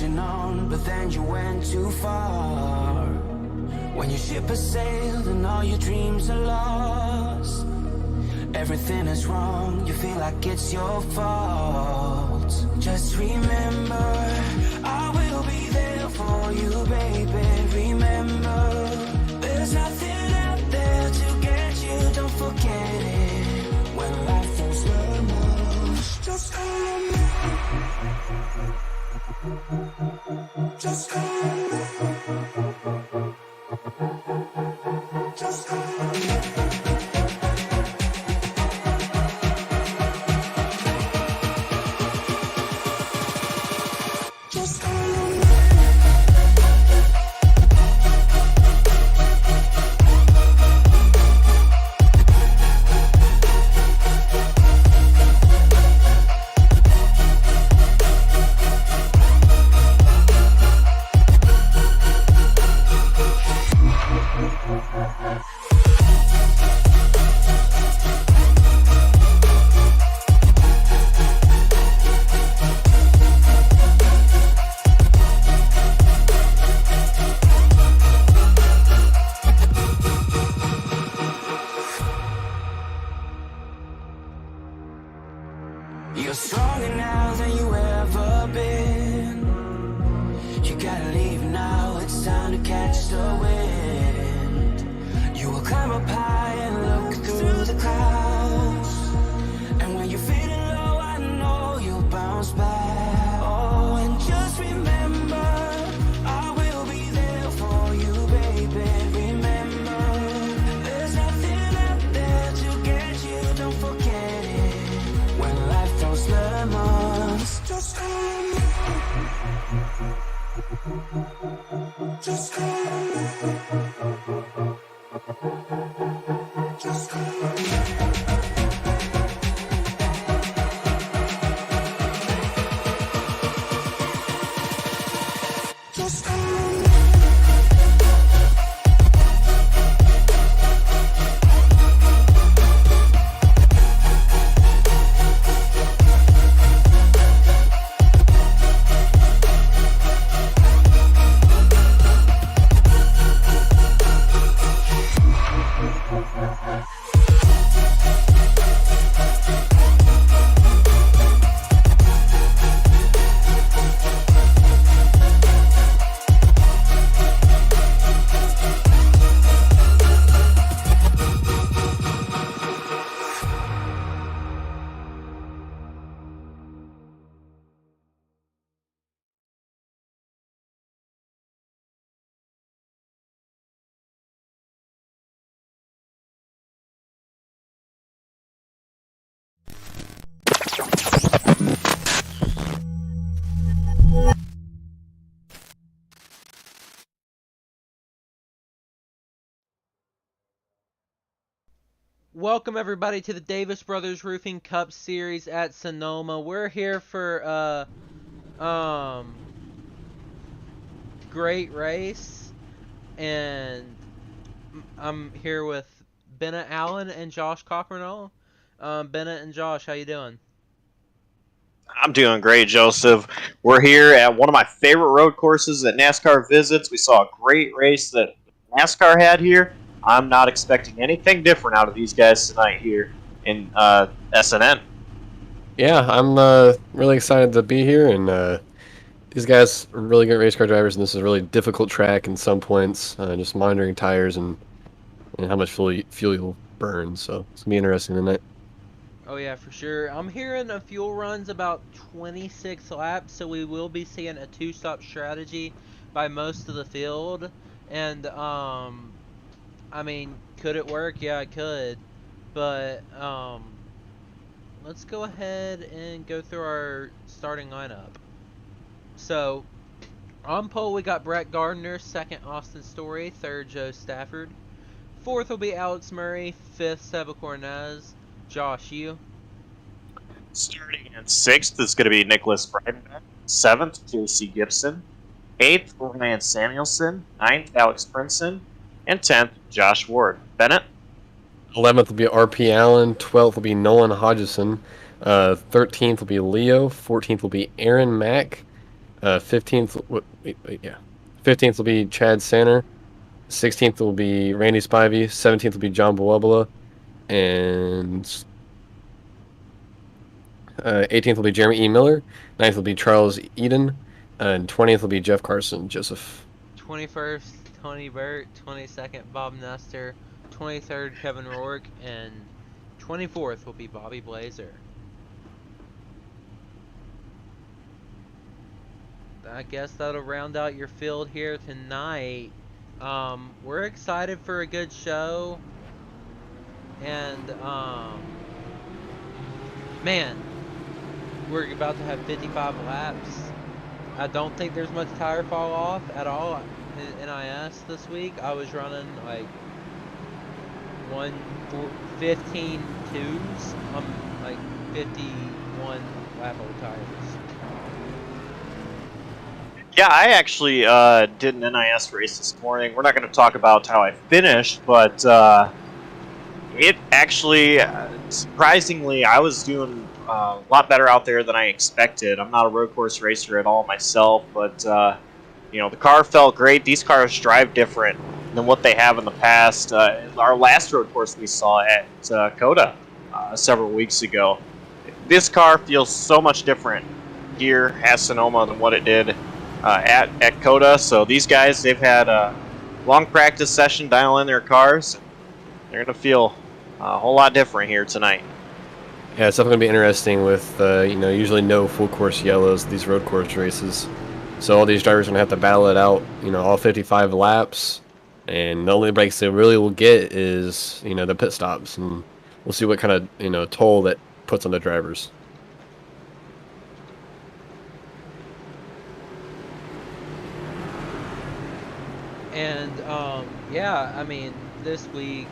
holding on, but then you went too far. When your ship has sailed and all your dreams are lost, everything is wrong, you feel like it's your fault. Just remember, I will be there for you, baby. Remember, there's nothing out there to get you, don't forget it. When life throws lemons, just call on me. Just call on me. Just call on me. Just call on me. You're stronger now than you ever been. You gotta leave now, it's time to catch the wind. You will climb up high and look through the clouds, and when you're feeling low, I know you'll bounce back. Oh, and just remember, I will be there for you, baby. Remember, there's nothing out there to get you, don't forget it. When life throws lemons, just call on me. Just call on me. Just call on me. Just call on me. Welcome everybody to the Davis Brothers Roofing Cup Series at Sonoma. We're here for great race, and I'm here with Bennett Allen and Josh Cockernall. Bennett and Josh, how you doing? I'm doing great, Joseph. We're here at one of my favorite road courses that NASCAR visits. We saw a great race that NASCAR had here. I'm not expecting anything different out of these guys tonight here in SNN. Yeah, I'm really excited to be here, and these guys are really good race car drivers, and this is a really difficult track in some points, just monitoring tires and how much fuel you'll burn, so it's going to be interesting tonight. Oh yeah, for sure. I'm hearing a fuel run's about 26 laps, so we will be seeing a two-stop strategy by most of the field, and I mean, could it work? Yeah, it could. But let's go ahead and go through our starting lineup. So, on pole we got Brett Gardner, second Austin Story, third Joe Stafford. Fourth will be Alex Murray, fifth Seba Cornez. Josh, you? Starting in sixth is going to be Nicholas Breidenbach. Seventh, J.C. Gibson. Eighth, Ryan Samuelson. Ninth, Alex Princeton. And 10th, Josh Ward. Bennett? 11th will be R.P. Allen. 12th will be Nolan Hodgson. 13th will be Leo. 14th will be Aaron Mack. 15th, yeah, 15th will be Chad Sanner. 16th will be Randy Spivey. 17th will be John Boabala, and 18th will be Jeremy E. Miller. 9th will be Charles Eden, and 20th will be Jeff Carson Joseph. 21st, Tony Burt. 22nd, Bob Nestor. 23rd, Kevin Rourke. And 24th will be Bobby Blazer. I guess that'll round out your field here tonight. We're excited for a good show. And, man, we're about to have 55 laps. I don't think there's much tire fall off at all in NIS this week. I was running like 15 twos on like 51 lap old tires. Yeah, I actually did an NIS race this morning. We're not going to talk about how I finished, but it actually, surprisingly, I was doing a lot better out there than I expected. I'm not a road course racer at all myself, but you know, the car felt great. These cars drive different than what they have in the past. Our last road course we saw at COTA several weeks ago. This car feels so much different here at Sonoma than what it did at COTA. So these guys, they've had a long practice session dialing their cars. They're going to feel a whole lot different here tonight. Yeah, it's definitely going to be interesting with, you know, usually no full course yellows, these road course races. So all these drivers are going to have to battle it out, you know, all 55 laps. And the only breaks they really will get is, you know, the pit stops. And we'll see what kind of, you know, toll that puts on the drivers. And, yeah, I mean, this week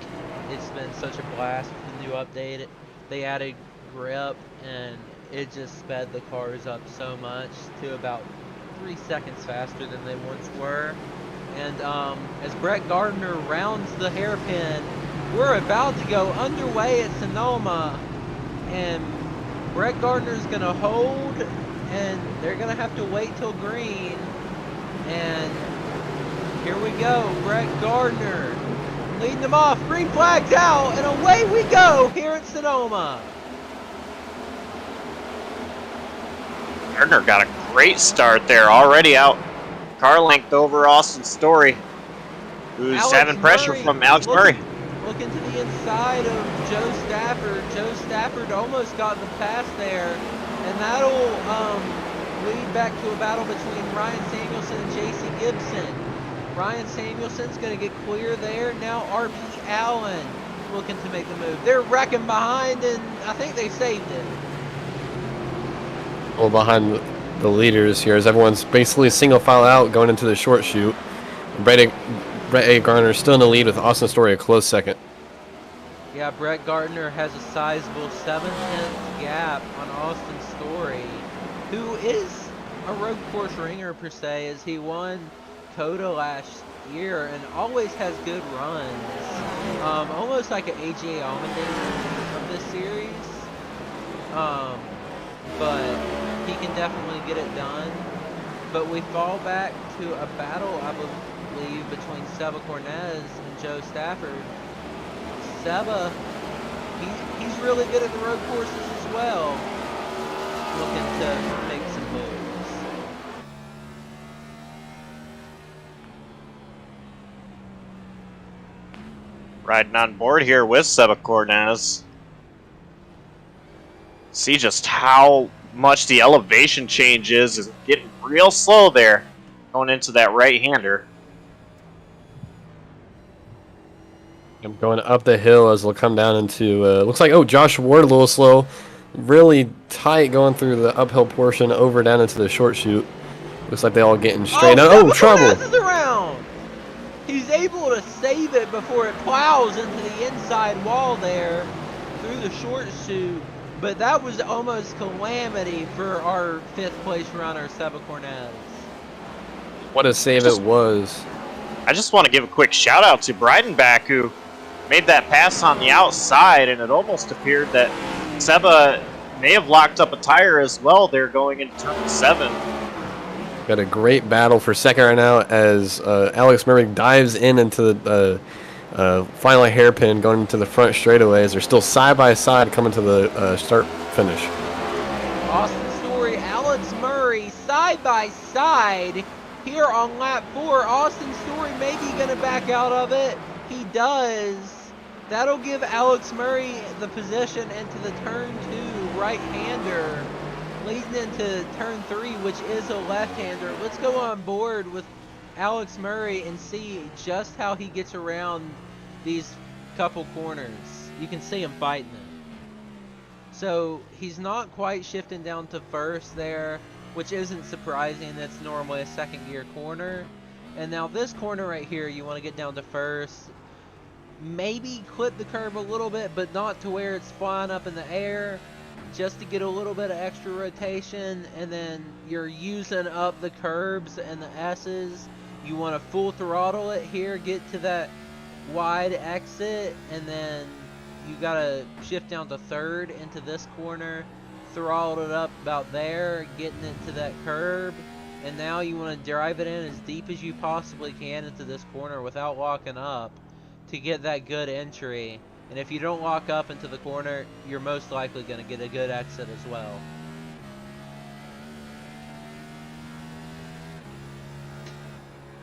it's been such a blast with the new update. They added grip, and it just sped the cars up so much to about 3 seconds faster than they once were. And as Brett Gardner rounds the hairpin, we're about to go underway at Sonoma, and Brett Gardner's going to hold, and they're going to have to wait till green. And here we go, Brett Gardner leading them off. Green flag's out, and away we go here at Sonoma. Gardner got a great start there, already out car length over Austin Story, who's having pressure from Alex Murray. Looking to the inside of Joe Stafford. Joe Stafford almost got the pass there, and that'll lead back to a battle between Ryan Samuelson and J.C. Gibson. Ryan Samuelson's going to get clear there. Now R.P. Allen looking to make the move. They're wrecking behind, and I think they saved it. Well, behind the leaders here as everyone's basically single file out going into the short chute. Brett A. Gardner still in the lead with Austin Story a close second. Yeah, Brett Gardner has a sizable 7/10 gap on Austin Story, who is a road course ringer per se, as he won COTA last year and always has good runs. Almost like an A.J. Allmendinger of this series. But he can definitely get it done. But we fall back to a battle, I believe, between Seba Cornez and Joe Stafford. Seba, he's really good at the road courses as well. Looking to make some moves. Riding on board here with Seba Cornez. See just how much the elevation change is getting real slow there going into that right-hander. I'm going up the hill as they'll come down into, looks like, oh, Josh Ward a little slow. Really tight going through the uphill portion over down into the short chute. Looks like they all getting straight out. Oh, trouble! Is around. He's able to save it before it plows into the inside wall there through the short chute. But that was almost calamity for our 5th place runner, Seba Cornez. What a save it was. I just want to give a quick shout out to Breidenbach, who made that pass on the outside, and it almost appeared that Seba may have locked up a tire as well there going into turn 7. Got a great battle for second right now as Alex Murray dives into the final hairpin going into the front straightaways. They're still side by side coming to the start finish. Austin Story, Alex Murray, side by side here on lap 4. Austin Story may be going to back out of it. He does. That'll give Alex Murray the position into the turn 2 right-hander, leading into turn 3, which is a left-hander. Let's go on board with Alex Murray and see just how he gets around these couple corners. You can see him fighting it. So he's not quite shifting down to first there, which isn't surprising. That's normally a second gear corner. And now this corner right here, you want to get down to first. Maybe clip the curb a little bit, but not to where it's flying up in the air, just to get a little bit of extra rotation. And then you're using up the curbs and the S's. You want to full throttle it here, get to that wide exit, and then you got to shift down to third into this corner, throttle it up about there, getting it to that curb. And now you want to drive it in as deep as you possibly can into this corner without locking up to get that good entry. And if you don't lock up into the corner, you're most likely going to get a good exit as well.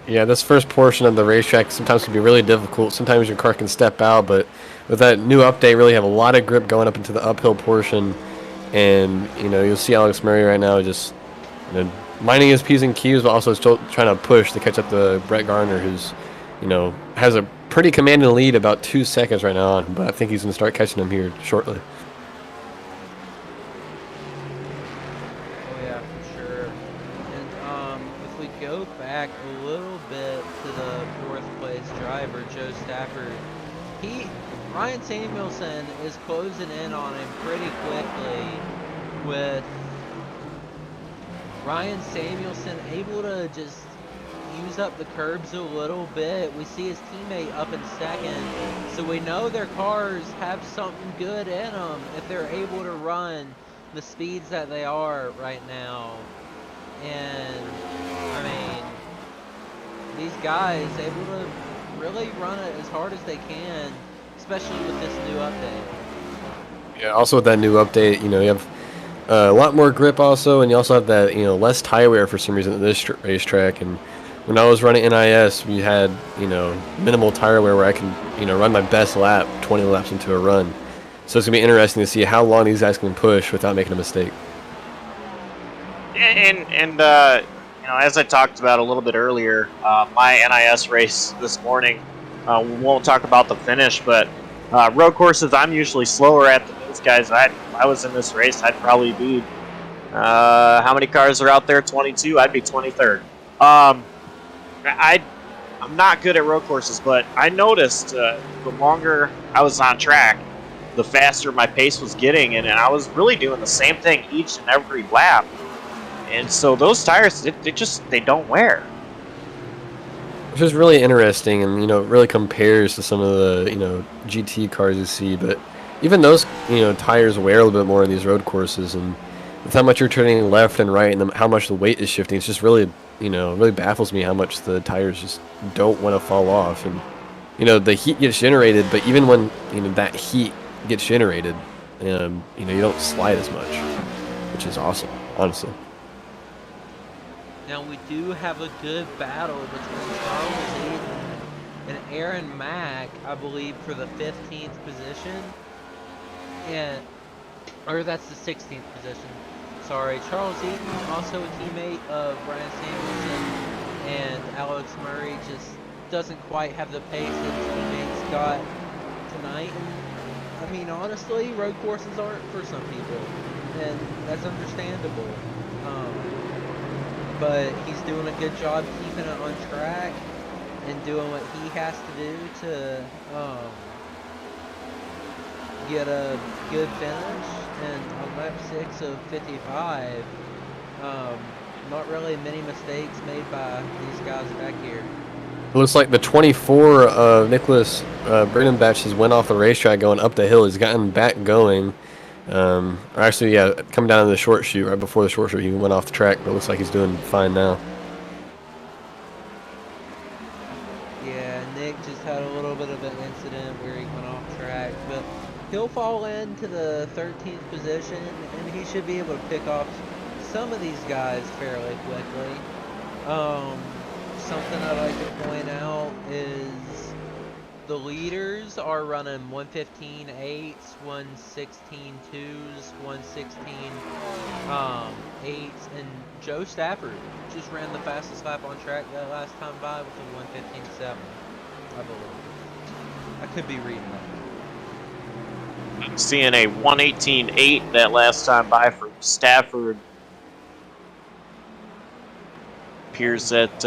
Yeah, this first portion of the racetrack sometimes can be really difficult. Sometimes your car can step out, but with that new update, really have a lot of grip going up into the uphill portion. And, you'll see Alex Murray right now just minding his P's and Q's, but also still trying to push to catch up to Brett Garner, who's, has a pretty commanding lead, about 2 seconds right now on, but I think he's going to start catching him here shortly. Oh yeah, for sure. And if we go back a little bit to the 4th place driver, Joe Stafford, Ryan Samuelson is closing in on him pretty quickly, with Ryan Samuelson able to just use up the curbs a little bit. We see his teammate up in second, so we know their cars have something good in them if they're able to run the speeds that they are right now. And I mean, these guys able to really run it as hard as they can, especially with this new update. Yeah, also with that new update, you have a lot more grip also, and you also have that, less tire wear for some reason at this racetrack. And when I was running NIS, we had, minimal tire wear where I can, run my best lap 20 laps into a run. So it's going to be interesting to see how long these guys can push without making a mistake. And as I talked about a little bit earlier, my NIS race this morning, we won't talk about the finish, but road courses, I'm usually slower at than those guys. If I was in this race, I'd probably be, how many cars are out there? 22? I'd be 23rd. I'm not good at road courses, but I noticed the longer I was on track, the faster my pace was getting, and I was really doing the same thing each and every lap. And so those tires, they don't wear. Which is really interesting, and really compares to some of the GT cars you see. But even those tires wear a little bit more in these road courses, and with how much you're turning left and right, and how much the weight is shifting, it's just really really baffles me how much the tires just don't want to fall off. And the heat gets generated, but even when that heat gets generated, you don't slide as much, which is awesome, honestly. Now we do have a good battle between Charles Eaton and Aaron Mack, I believe, for the 15th position. Or that's the 16th position. Sorry, Charles Eaton, also a teammate of Brian Samuelson, and Alex Murray just doesn't quite have the pace that his teammates got tonight. And, I mean, honestly, road courses aren't for some people, and that's understandable. But he's doing a good job keeping it on track and doing what he has to do to get a good finish. And on lap 6 of 55, not really many mistakes made by these guys back here. It looks like the 24 of Nicholas Brenenbach has went off the racetrack going up the hill. He's gotten back going. Coming down in the short chute, right before the short chute, he went off the track, but it looks like he's doing fine now. Yeah, Nick just had a little bit of an incident where he went off track, but he'll fall into the 13th position, and he should be able to pick off some of these guys fairly quickly. Something I'd like to point out is the leaders are running 1:15.8s, 1:16.2s, 1:16.8s, and Joe Stafford just ran the fastest lap on track that last time by with a 1:15.7, I believe. I could be reading that. Seeing a 1:18.8 that last time by for Stafford. Appears that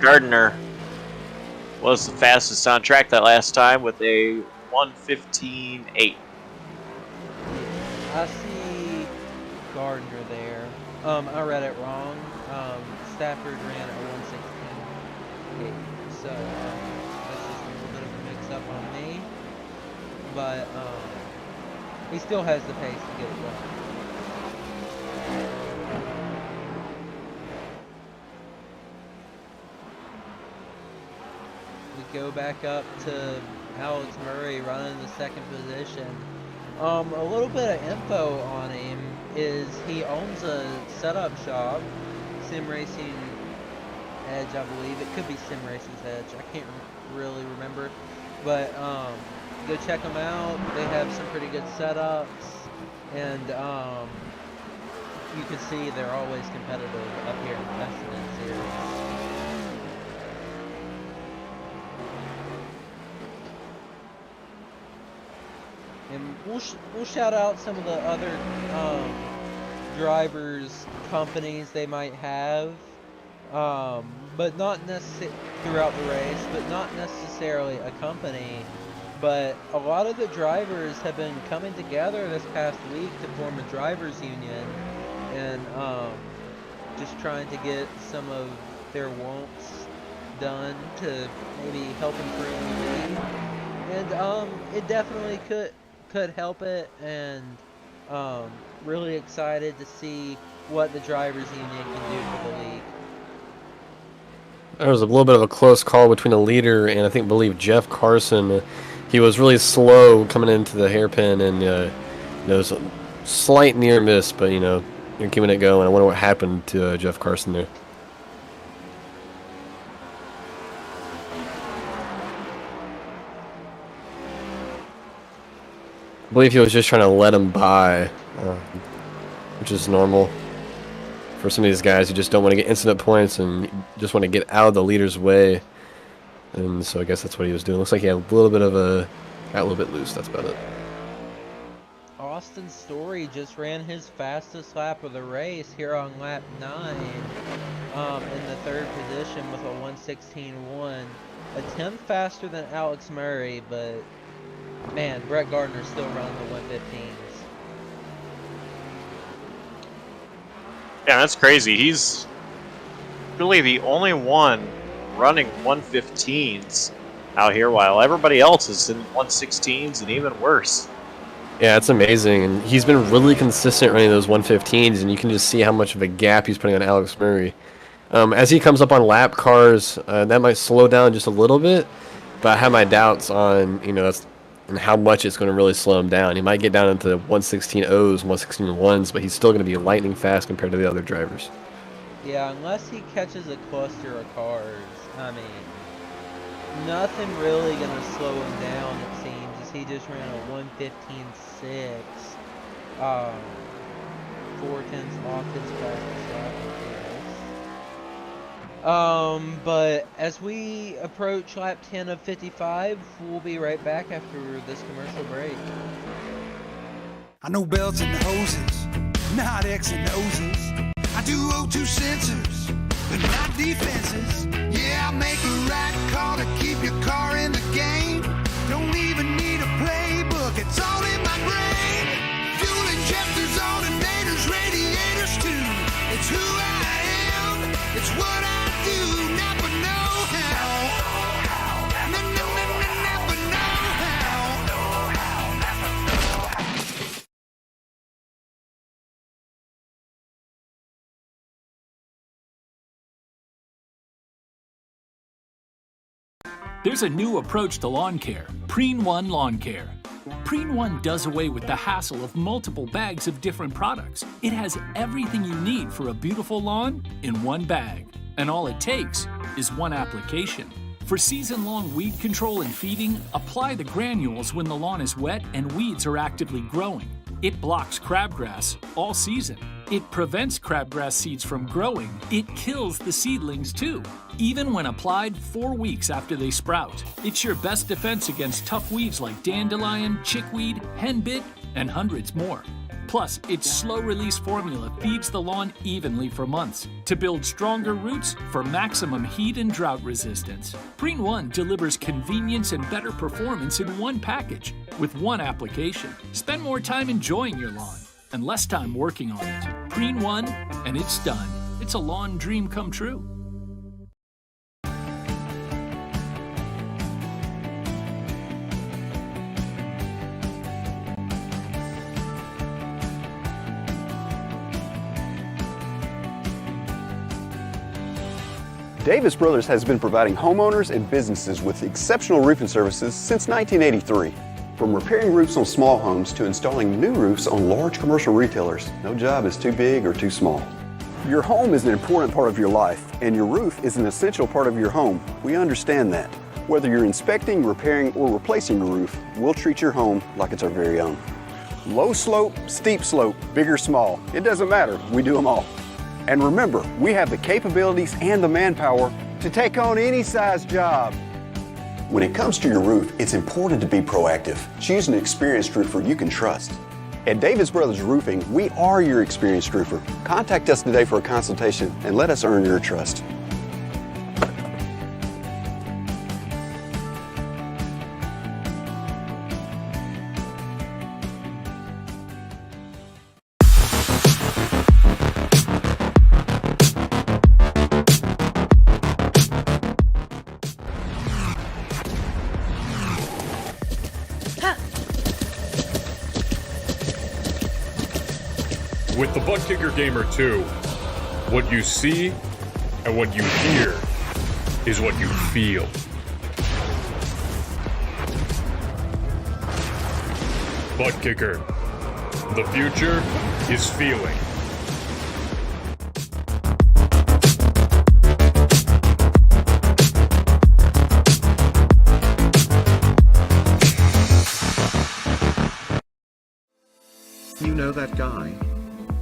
Gardner was the fastest on track that last time with a 1:15.8. I see Gardner there. I read it wrong. Stafford ran a 1:16.8, so that's just a little bit of a mix-up on me. But he still has the pace to get it done. We go back up to Alex Murray running the second position. A little bit of info on him is he owns a setup shop, Sim Racing Edge, I believe. It could be Sim Racing's Edge. I can't really remember. But go check them out. They have some pretty good setups. And you can see they're always competitive up here in the President Series. And we'll shout out some of the other drivers' companies they might have, but not necessarily throughout the race, but not necessarily a company. But a lot of the drivers have been coming together this past week to form a drivers' union, and just trying to get some of their wants done to maybe help improve the league. And it definitely could help it, and really excited to see what the drivers union can do for the league. There was a little bit of a close call between the leader and I believe Jeff Carson. He was really slow coming into the hairpin, and there was a slight near miss, but you're keeping it going. I wonder what happened to Jeff Carson there. I believe he was just trying to let him by, which is normal for some of these guys who just don't want to get incident points and just want to get out of the leader's way. And so I guess that's what he was doing. Looks like he had a little bit of got a little bit loose. That's about it. Austin Story just ran his fastest lap of the race here on lap 9, in the third position with a 1:16.1, a tenth faster than Alex Murray, but man, Brett Gardner's still running the 1:15s. Yeah, that's crazy. He's really the only one running 1:15s out here, while everybody else is in 1:16s and even worse. Yeah, it's amazing, and he's been really consistent running those 1:15s, and you can just see how much of a gap he's putting on Alex Murray. As he comes up on lap cars, that might slow down just a little bit, but I have my doubts on and how much it's going to really slow him down. He might get down into 1:16.0s, 1:16.1s, but he's still going to be lightning fast compared to the other drivers. Yeah, unless he catches a cluster of cars, I mean, nothing really going to slow him down, it seems, as he just ran a 1:15.6, 4/10 off his fastest lap. But as we approach lap 10 of 55, we'll be right back after this commercial break. I know belts and hoses, not X and O's. I do O2 sensors, but not defenses. Yeah, I make a right call to keep your car in the game. Don't even need a playbook, it's all in my brain. Fuel injectors, alternators, radiators too. It's who I am, it's what I do. Napa know-how. Napa know-how. There's a new approach to lawn care, Preen 1 Lawn Care. Preen 1 does away with the hassle of multiple bags of different products. It has everything you need for a beautiful lawn in one bag. And all it takes is one application. For season-long weed control and feeding, apply the granules when the lawn is wet and weeds are actively growing. It blocks crabgrass all season. It prevents crabgrass seeds from growing. It kills the seedlings too, even when applied 4 weeks after they sprout. It's your best defense against tough weeds like dandelion, chickweed, henbit, and hundreds more. Plus, its slow-release formula feeds the lawn evenly for months to build stronger roots for maximum heat and drought resistance. Preen 1 delivers convenience and better performance in one package with one application. Spend more time enjoying your lawn and less time working on it. Preen 1, and it's done. It's a lawn dream come true. Davis Brothers has been providing homeowners and businesses with exceptional roofing services since 1983. From repairing roofs on small homes to installing new roofs on large commercial retailers, no job is too big or too small. Your home is an important part of your life, and your roof is an essential part of your home. We understand that. Whether you're inspecting, repairing, or replacing your roof, we'll treat your home like it's our very own. Low slope, steep slope, big or small, it doesn't matter, we do them all. And remember, we have the capabilities and the manpower to take on any size job. When it comes to your roof, it's important to be proactive. Choose an experienced roofer you can trust. At Davis Brothers Roofing, we are your experienced roofer. Contact us today for a consultation and let us earn your trust. With the Buttkicker Gamer 2, what you see and what you hear is what you feel. Buttkicker, the future is feeling. You know that guy?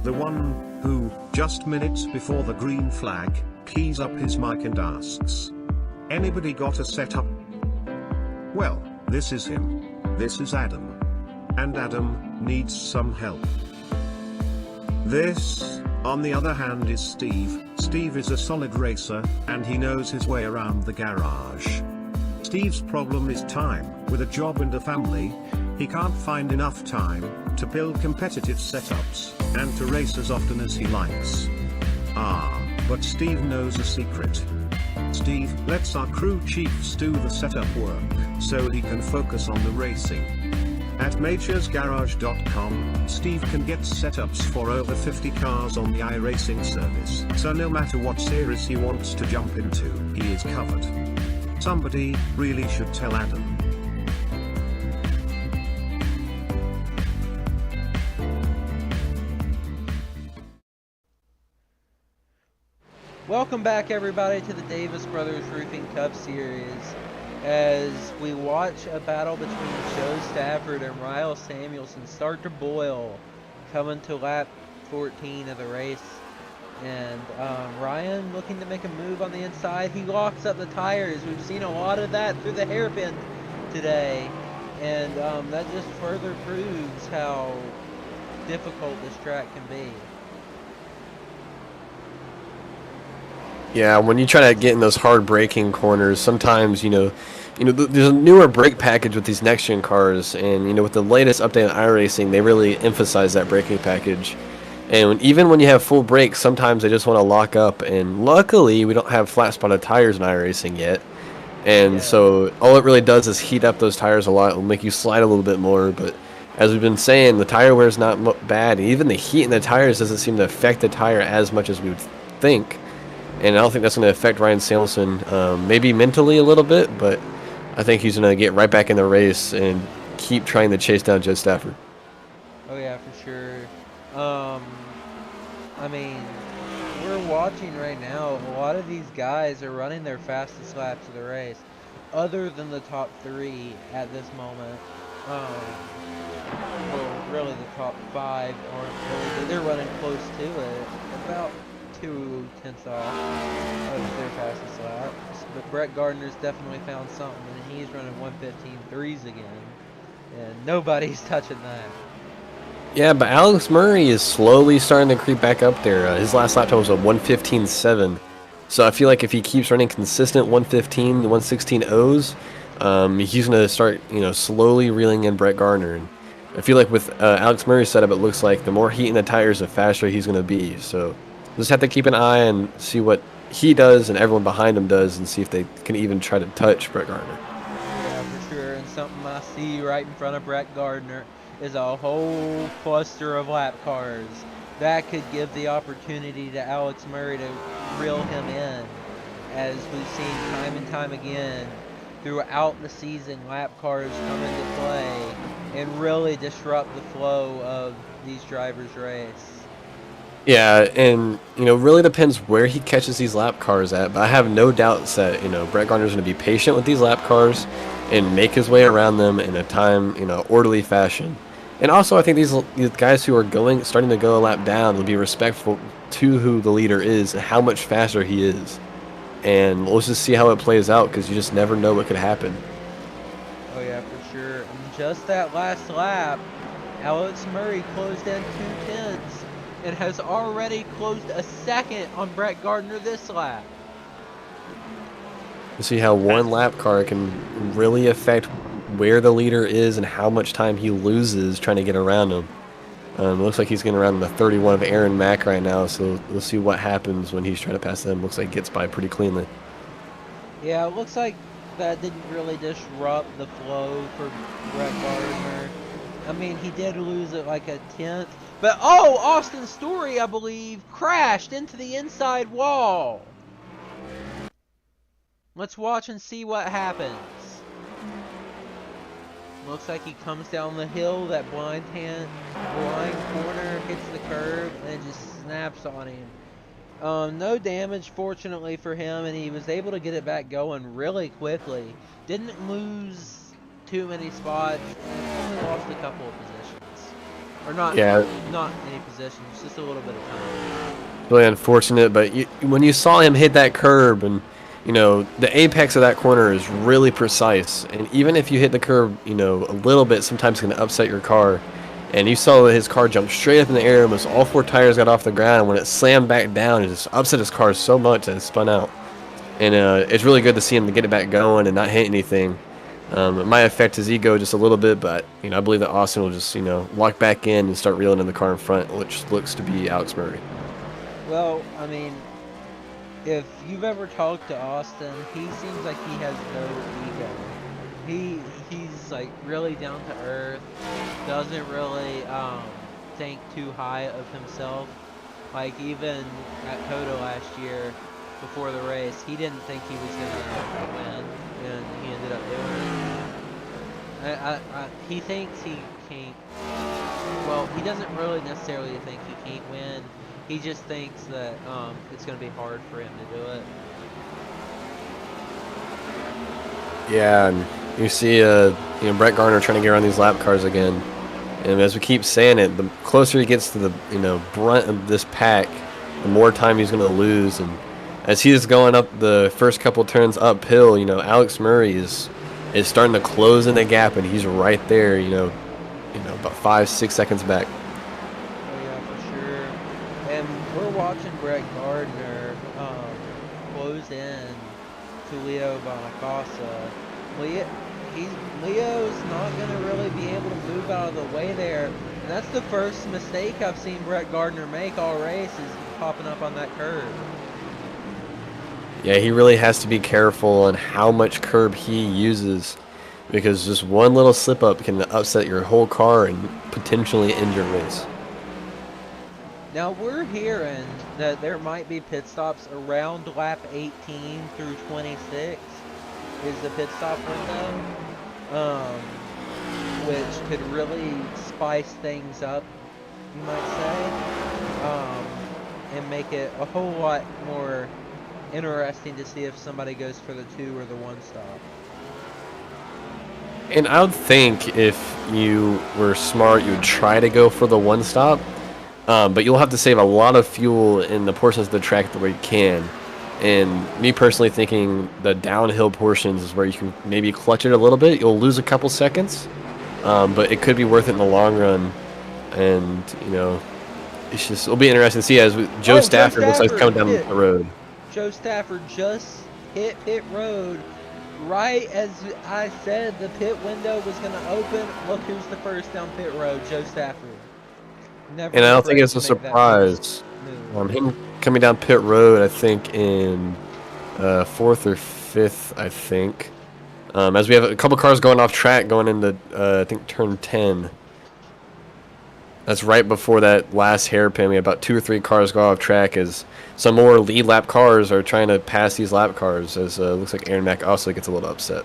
The one who, just minutes before the green flag, keys up his mic and asks, "Anybody got a setup?" Well, this is him. This is Adam. And Adam needs some help. This, on the other hand, is Steve. Steve is a solid racer, and he knows his way around the garage. Steve's problem is time. With a job and a family, he can't find enough time to build competitive setups and to race as often as he likes. But Steve knows a secret. Steve lets our crew chiefs do the setup work so he can focus on the racing. At majorsgarage.com, Steve can get setups for over 50 cars on the iRacing service, so no matter what series he wants to jump into, he is covered. Somebody really should tell Adam. Welcome back, everybody, to the Davis Brothers Roofing Cup Series as we watch a battle between Joe Stafford and Ryle Samuelson start to boil, coming to lap 14 of the race. And Ryan looking to make a move on the inside. He locks up the tires. We've seen a lot of that through the hairpin today, and that just further proves how difficult this track can be. Yeah, when you try to get in those hard braking corners, sometimes, there's a newer brake package with these next-gen cars, and, with the latest update on iRacing, they really emphasize that braking package. And even when you have full brakes, sometimes they just want to lock up, and luckily, we don't have flat-spotted tires in iRacing yet. And so all it really does is heat up those tires a lot. It'll make you slide a little bit more, but as we've been saying, the tire wear is not bad. Even the heat in the tires doesn't seem to affect the tire as much as we would think. And I don't think that's going to affect Ryan Samuelson, maybe mentally a little bit, but I think he's going to get right back in the race and keep trying to chase down Joe Stafford. Oh yeah, for sure. I mean, we're watching right now. A lot of these guys are running their fastest laps of the race, other than the top 3 at this moment. Well, really the top 5 aren't really, but they're running close to it, about 2/10 off of their fastest lap. But Brett Gardner's definitely found something, and he's running 1:15.3s again, and nobody's touching that. Yeah, but Alex Murray is slowly starting to creep back up there. His last lap time was a 1:15.7. So I feel like if he keeps running consistent 1:15 to 1:16 O's, he's going to start, slowly reeling in Brett Gardner. And I feel like with Alex Murray's setup, it looks like the more heat in the tires, the faster he's going to be. So we'll just have to keep an eye and see what he does and everyone behind him does, and see if they can even try to touch Brett Gardner. Yeah, for sure. And something I see right in front of Brett Gardner is a whole cluster of lap cars. That could give the opportunity to Alex Murray to reel him in, as we've seen time and time again throughout the season. Lap cars come into play and really disrupt the flow of these drivers' race. Yeah, and really depends where he catches these lap cars at. But I have no doubts that Brett Gardner's going to be patient with these lap cars and make his way around them in a orderly fashion. And also, I think these guys who are starting to go a lap down will be respectful to who the leader is and how much faster he is. And let's just see how it plays out, because you just never know what could happen. Oh yeah, for sure. And just that last lap, Alex Murray closed in 2/10 and has already closed a second on Brett Gardner this lap. You see how one lap car can really affect where the leader is and how much time he loses trying to get around him. It looks like he's getting around the 31 of Aaron Mack right now, so we'll see what happens when he's trying to pass them. Looks like he gets by pretty cleanly. Yeah, it looks like that didn't really disrupt the flow for Brett Gardner. I mean, he did lose it like a 10th. But, Austin Story, I believe, crashed into the inside wall. Let's watch and see what happens. Looks like he comes down the hill, that blind corner, hits the curb, and it just snaps on him. No damage, fortunately for him, and he was able to get it back going really quickly. Didn't lose too many spots, only lost a couple of positions. Or not any positions, just a little bit of time. Really unfortunate, but when you saw him hit that curb, and the apex of that corner is really precise, and even if you hit the curb, a little bit, sometimes it's going to upset your car. And you saw his car jump straight up in the air, almost all 4 tires got off the ground. When it slammed back down, it just upset his car so much that it spun out. And it's really good to see him to get it back going and not hit anything. It might affect his ego just a little bit, but I believe that Austin will just lock back in and start reeling in the car in front, which looks to be Alex Murray. Well, I mean, if you've ever talked to Austin, he seems like he has no ego. He's like really down to earth, doesn't really think too high of himself. Like even at Coda last year, before the race, he didn't think he was gonna win, and he ended up doing it. He thinks he can't. Well, he doesn't really necessarily think he can't win. He just thinks that it's gonna be hard for him to do it. Yeah, and you see Brett Gardner trying to get around these lap cars again. And as we keep saying it, the closer he gets to the brunt of this pack, the more time he's going to lose. And as he is going up the first couple turns uphill, Alex Murray is starting to close in the gap, and he's right there, about 5-6 seconds back. Oh yeah, for sure. And we're watching Brett Gardner close in to Leo Bonacasa. Leo's not going to really be able to move out of the way there. And that's the first mistake I've seen Brett Gardner make all race, is popping up on that curb. Yeah, he really has to be careful on how much curb he uses, because just one little slip up can upset your whole car and potentially end your race. Now we're hearing that there might be pit stops around lap 18 through 26. is the pit stop window, which could really spice things up, you might say, and make it a whole lot more interesting to see if somebody goes for the 2 or the 1 stop. And I would think if you were smart, you would try to go for the 1 stop, but you'll have to save a lot of fuel in the portions of the track where you can. And me personally thinking the downhill portions is where you can maybe clutch it a little bit. You'll lose a couple seconds, but it could be worth it in the long run. And, you know, it'll be interesting to see as Joe Stafford looks like he's coming down the road. Joe Stafford just hit pit road right as I said the pit window was going to open. Look who's the first down pit road, Joe Stafford. Never And I don't think it's a surprise. Him coming down pit road, I think in 4th or 5th, I think. As we have a couple cars going off track going into, I think, turn 10. That's right before that last hairpin. We have about 2 or 3 cars go off track as some more lead lap cars are trying to pass these lap cars. As looks like Aaron Mack also gets a little upset.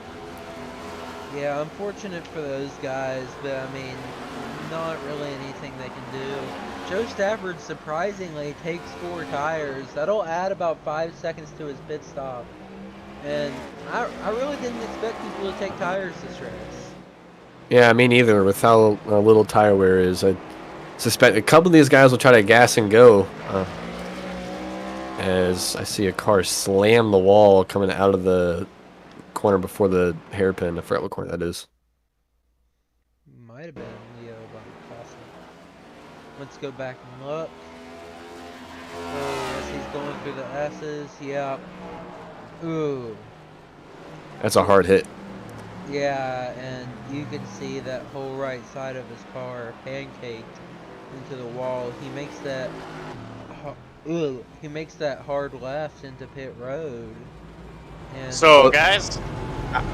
Yeah, unfortunate for those guys, but I mean, not really anything they can do. Joe Stafford surprisingly takes 4 tires. That'll add about 5 seconds to his pit stop. And I really didn't expect people to take tires this race. Yeah, me neither. With how little tire wear is, I suspect a couple of these guys will try to gas and go. As I see a car slam the wall coming out of the corner before the hairpin. I forgot what corner that is. Might have been Leo Bonifaccio. Let's go back and look. Oh, yes, he's going through the S's. Yeah. Ooh. That's a hard hit. Yeah, and you can see that whole right side of his car pancaked into the wall. He makes that hard left into pit road. And So, guys,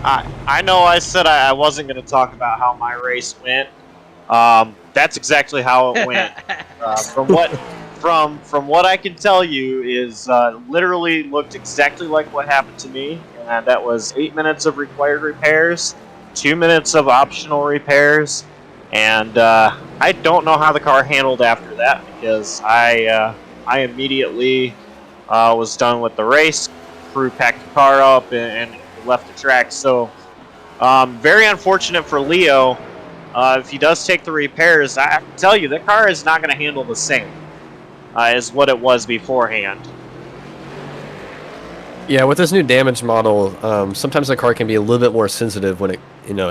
I know I said I wasn't going to talk about how my race went. That's exactly how it went. From what I can tell you is literally looked exactly like what happened to me. And that was 8 minutes of required repairs, 2 minutes of optional repairs, and I don't know how the car handled after that because I immediately was done with the race. Crew packed the car up and left the track. So very unfortunate for Leo. If he does take the repairs, I have to tell you, the car is not going to handle the same as what it was beforehand. Yeah, with this new damage model, sometimes the car can be a little bit more sensitive when it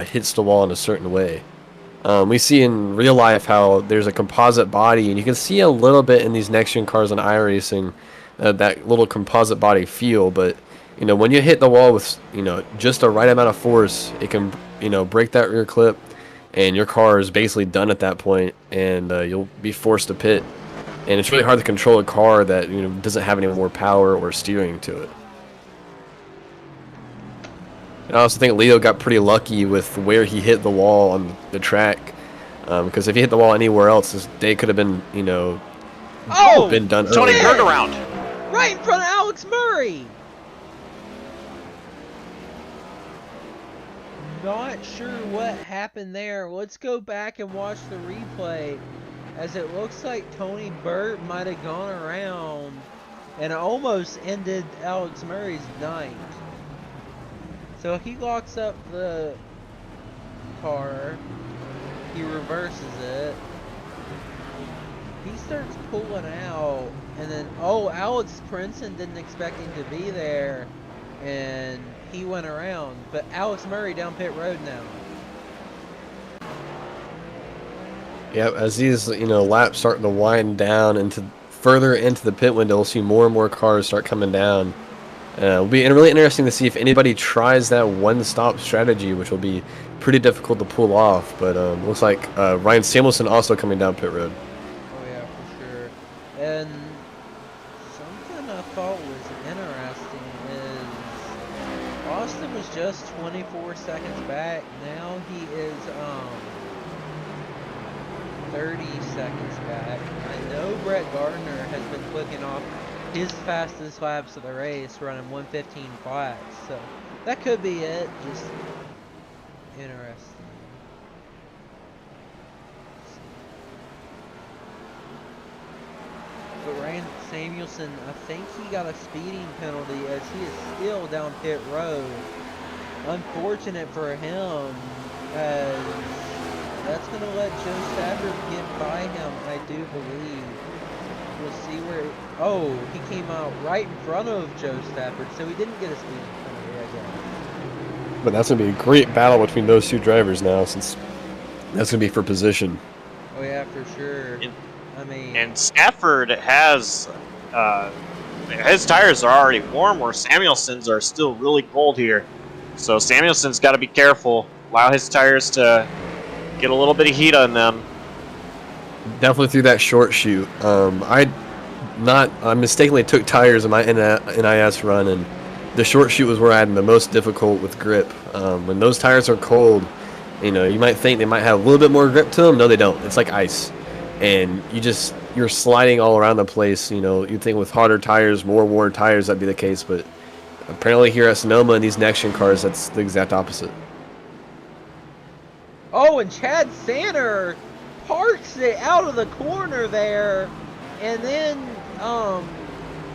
hits the wall in a certain way. We see in real life how there's a composite body, and you can see a little bit in these next-gen cars on iRacing that little composite body feel. But when you hit the wall with just the right amount of force, it can break that rear clip, and your car is basically done at that point, and you'll be forced to pit. And it's really hard to control a car that doesn't have any more power or steering to it. And I also think Leo got pretty lucky with where he hit the wall on the track, because if he hit the wall anywhere else, this day could have been, been done earlier. Tony turned around. right in front of Alex Murray. Not sure what happened there. Let's go back and watch the replay, as it looks like Tony Burt might have gone around and almost ended Alex Murray's night. So he locks up the car, he reverses it, he starts pulling out, and then, Alex Princeton didn't expect him to be there, and he went around. But Alex Murray down pit road now. Yep, as these laps starting to wind down further into the pit window, we'll see more and more cars start coming down. It'll be really interesting to see if anybody tries that one-stop strategy, which will be pretty difficult to pull off. But looks like Ryan Samuelson also coming down pit road. Oh yeah, for sure. And something I thought was interesting is Austin was just 24 seconds back. Now he is 30 seconds back. I know Brett Gardner has been clicking off his fastest laps of the race, running 1:15 flat. So That could be it. Just interesting. But Rand Samuelson, I think he got a speeding penalty as he is still down pit road. Unfortunate for him, as that's going to let Joe Stafford get by him, I do believe. We'll see where... Oh, he came out right in front of Joe Stafford, so he didn't get a speeding penalty, I guess. But that's going to be a great battle between those two drivers now, since that's going to be for position. Oh, yeah, for sure. I mean... And Stafford has... his tires are already warm, where Samuelson's are still really cold here. So Samuelson's got to be careful. Allow his tires to get a little bit of heat on them. Definitely through that short shoot. I mistakenly took tires in my NIS run, and the short shoot was where I had the most difficult with grip. When those tires are cold, you know, you might think they might have a little bit more grip to them. No, they don't. It's like ice, and you're sliding all around the place. You know, you'd think with harder tires, more worn tires, that'd be the case, but apparently here at Sonoma in these next-gen cars, that's the exact opposite. Oh, and Chad Sanner parks it out of the corner there, and then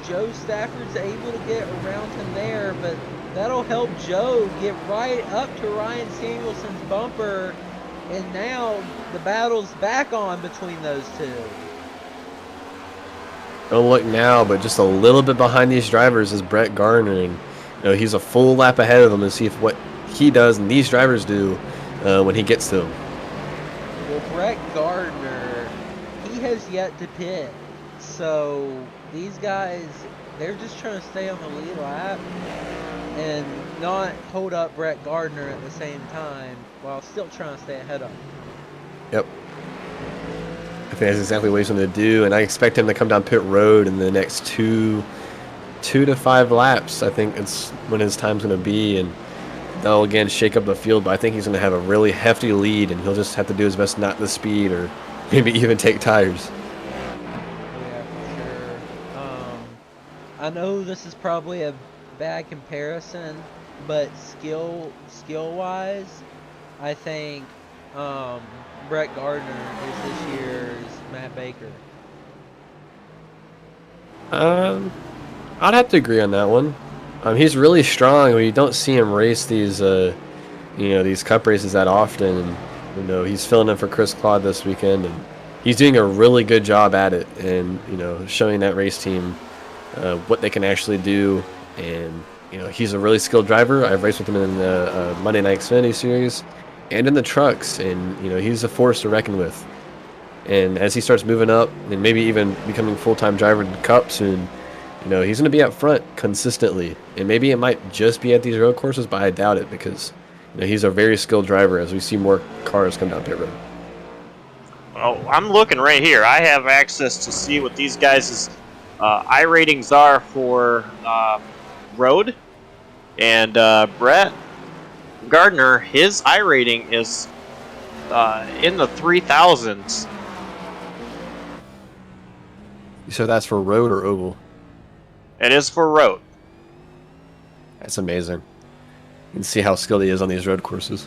Joe Stafford's able to get around him there, but that'll help Joe get right up to Ryan Samuelson's bumper, and now the battle's back on between those two. Don't look now, but just a little bit behind these drivers is Brett Gardner, and you know, he's a full lap ahead of them to see if what he does and these drivers do when he gets to them. Well, Brett Gardner, he has yet to pit, so these guys, they're just trying to stay on the lead lap and not hold up Brett Gardner at the same time while still trying to stay ahead of him. Yep. I think that's exactly what he's going to do, and I expect him to come down pit road in the next two to 5 laps. I think it's when his time's going to be, and they'll again shake up the field, but I think he's going to have a really hefty lead, and he'll just have to do his best not to speed or maybe even take tires. Yeah, for sure. I know this is probably a bad comparison, but skill-wise, I think Brett Gardner is this year's Matt Baker. I'd have to agree on that one. He's really strong. We don't see him race these, these cup races that often. And, you know, he's filling in for Chris Claude this weekend, and he's doing a really good job at it. And you know, showing that race team what they can actually do. And you know, he's a really skilled driver. I've raced with him in the Monday Night Xfinity Series and in the trucks, and you know, he's a force to reckon with. And as he starts moving up and maybe even becoming full-time driver in the Cup soon, you know, he's going to be up front consistently. And maybe it might just be at these road courses, but I doubt it, because you know, he's a very skilled driver as we see more cars come down pit road. Well, I'm looking right here. I have access to see what these guys' iRatings are for road. And Brett Gardner, his iRating is in the 3,000s. So that's for road or oval? It is for road. That's amazing. You can see how skilled he is on these road courses.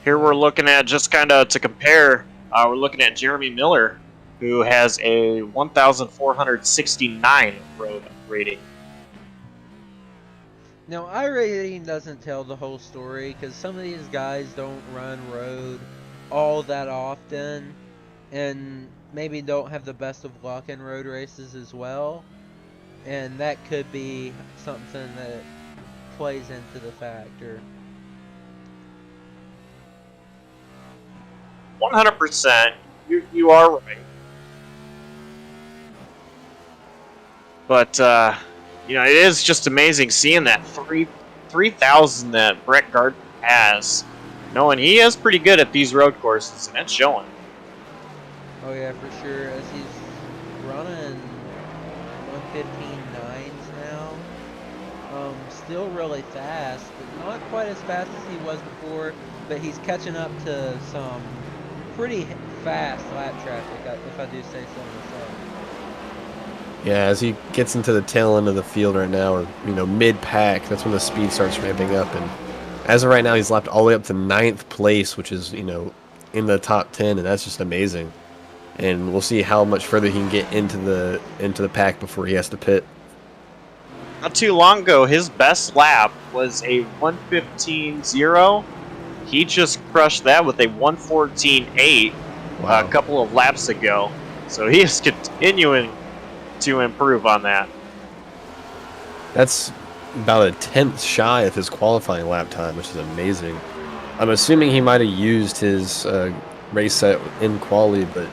Here we're looking at, just kind of to compare, we're looking at Jeremy Miller, who has a 1,469 road rating. Now, iRating doesn't tell the whole story, because some of these guys don't run road all that often, and maybe don't have the best of luck in road races as well, and that could be something that plays into the factor. 100%, you are right. But you know, it is just amazing seeing that 3,000 that Brett Gardner has, knowing he is pretty good at these road courses, and it's showing. Oh yeah, for sure. As he's running 115.9s now, still really fast, but not quite as fast as he was before. But he's catching up to some pretty fast lap traffic, if I do say so myself. Yeah, as he gets into the tail end of the field right now, or mid-pack, that's when the speed starts ramping up. And as of right now, he's lapped all the way up to 9th place, which is in the top 10, and that's just amazing. And we'll see how much further he can get into the pack before he has to pit. Not too long ago, his best lap was a 1:15.0. He just crushed that with a 1:14.8 Wow. a couple of laps ago. So he is continuing to improve on that. That's about a 10th shy of his qualifying lap time, which is amazing. I'm assuming he might have used his race set in quali, but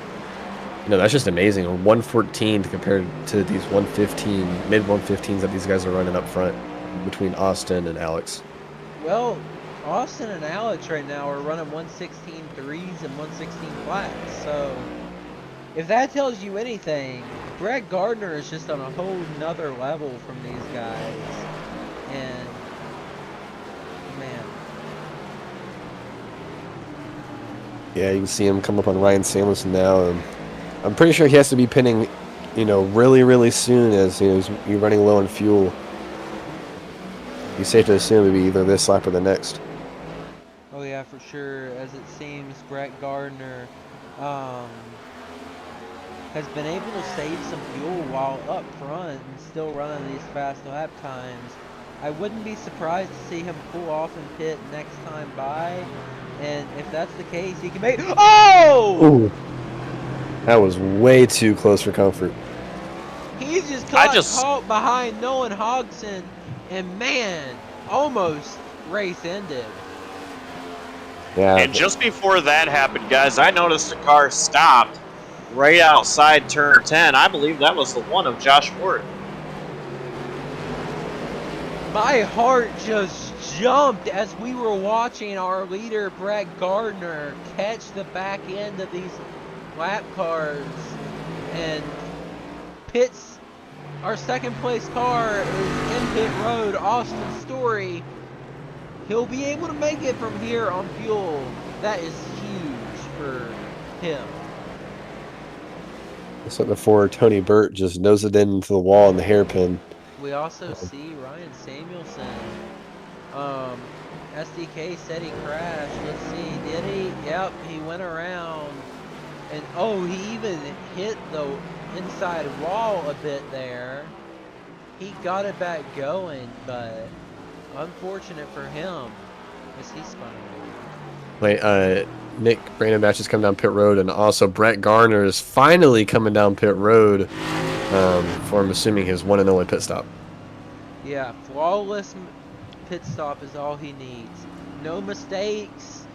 that's just amazing. 114 compared to these 115, mid 115s that these guys are running up front between Austin and Alex. Well, Austin and Alex right now are running 116.3s and 116 flats. So if that tells you anything, Brett Gardner is just on a whole nother level from these guys. And man. Yeah, you can see him come up on Ryan Samuelson now. And I'm pretty sure he has to be pinning, really, really soon as he's running low on fuel. Be safe to assume it'll be either this lap or the next. Oh yeah, for sure. As it seems, Brett Gardner has been able to save some fuel while up front and still running these fast lap times. I wouldn't be surprised to see him pull off and pit next time by. And if that's the case, he can make... Oh! Ooh. That was way too close for comfort. He's just caught behind Nolan Hodgson, and man, almost race ended. Yeah. And just before that happened, guys, I noticed a car stopped right outside turn 10. I believe that was the one of Josh Ward. My heart just jumped as we were watching our leader, Brett Gardner, catch the back end of these lap cars and pits. Our second place car is in pit road, Austin Story. He'll be able to make it from here on fuel. That is huge for him. So before Tony Burt just nose it into the wall in the hairpin. We also see Ryan Samuelson. SDK said he crashed. Let's see, did he? Yep, he went around. And oh, he even hit the inside wall a bit there. He got it back going, but unfortunate for him as he spun away. Nick Brandon Batch has come down pit road, and also Brett Garner is finally coming down pit road for, I'm assuming, his one and only pit stop. Yeah, flawless pit stop is all he needs. No mistakes.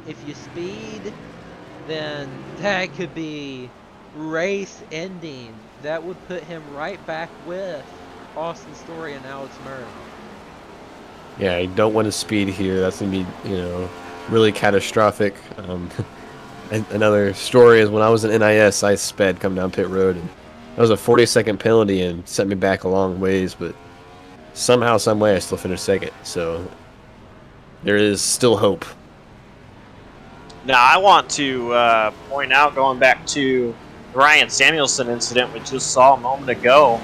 If you speed, then that could be race ending. That would put him right back with Austin Story and Alex Murray. Yeah, you don't want to speed here. That's going to be, really catastrophic. Another story is when I was in NIS, I sped come down pit road, and that was a 40-second penalty and set me back a long ways, but somehow, some way, I still finished second. So there is still hope. Now, I want to point out, going back to the Ryan Samuelson incident we just saw a moment ago,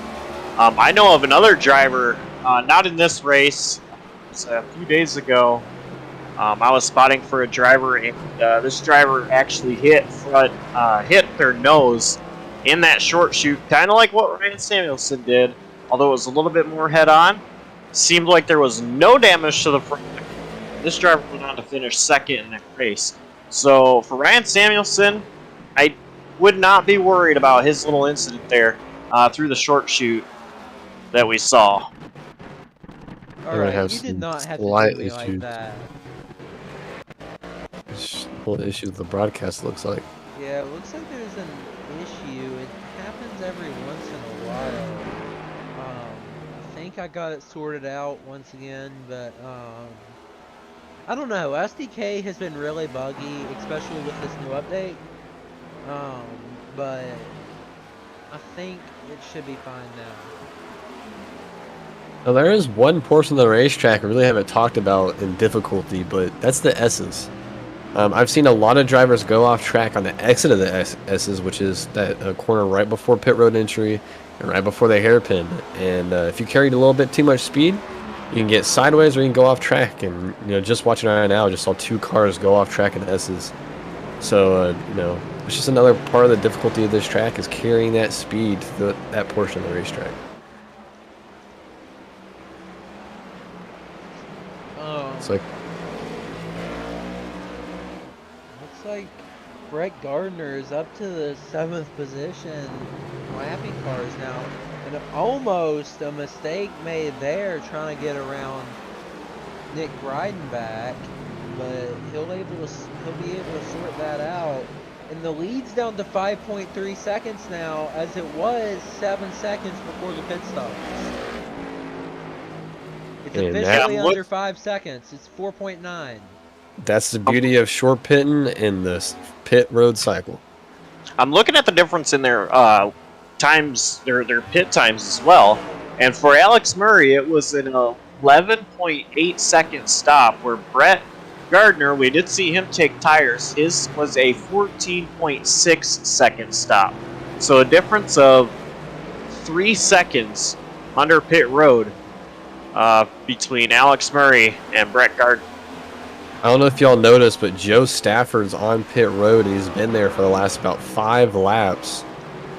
I know of another driver, not in this race, it was a few days ago. I was spotting for a driver, and this driver actually hit their nose in that short shoot, kind of like what Ryan Samuelson did, although it was a little bit more head-on. Seemed like there was no damage to the front. This driver went on to finish second in that race. So for Ryan Samuelson, I would not be worried about his little incident there through the short shoot that we saw. Alright, you did not have to do me like that. What issue the broadcast looks like. Yeah, it looks like there's an issue. It happens every once in a while. I think I got it sorted out once again, but I don't know. SDK has been really buggy, especially with this new update. But I think it should be fine now. Now, there is one portion of the racetrack I really haven't talked about in difficulty, but that's the S's. I've seen a lot of drivers go off track on the exit of the S's, which is that corner right before pit road entry, right before the hairpin. And if you carried a little bit too much speed, you can get sideways or you can go off track. And just watching right now, I just saw 2 cars go off track in S's. So it's just another part of the difficulty of this track is carrying that speed to that portion of the racetrack. It's like, looks like Brett Gardner is up to the 7th position, lapping cars now, and almost a mistake made there trying to get around Nick Breidenbach, but he'll be able to sort that out. And the lead's down to 5.3 seconds now, as it was 7 seconds before the pit stops. It's officially under 5 seconds. It's 4.9. that's the beauty of short pitting in the pit road cycle. I'm looking at the difference in their times, their pit times as well. And for Alex Murray, it was an 11.8 second stop, where Brett Gardner, we did see him take tires. His was a 14.6 second stop. So a difference of 3 seconds under pit road between Alex Murray and Brett Gardner. I don't know if y'all noticed, but Joe Stafford's on pit road, and he's been there for the last about 5 laps.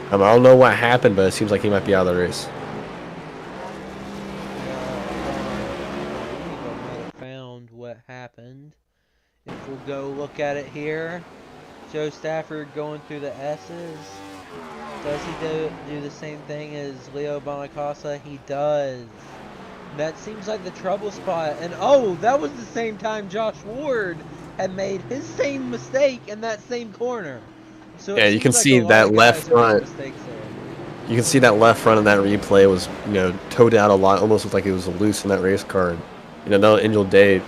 I don't know what happened, but it seems like he might be out of the race. I might have found what happened. If we'll go look at it here, Joe Stafford going through the S's. Does he do the same thing as Leo Bonacasa? He does. That seems like the trouble spot. And oh, that was the same time Josh Ward had made his same mistake in that same corner. So yeah, you can see that left front. You can see that left front of that replay was, towed out a lot. Almost looked like it was loose in that race car. And, that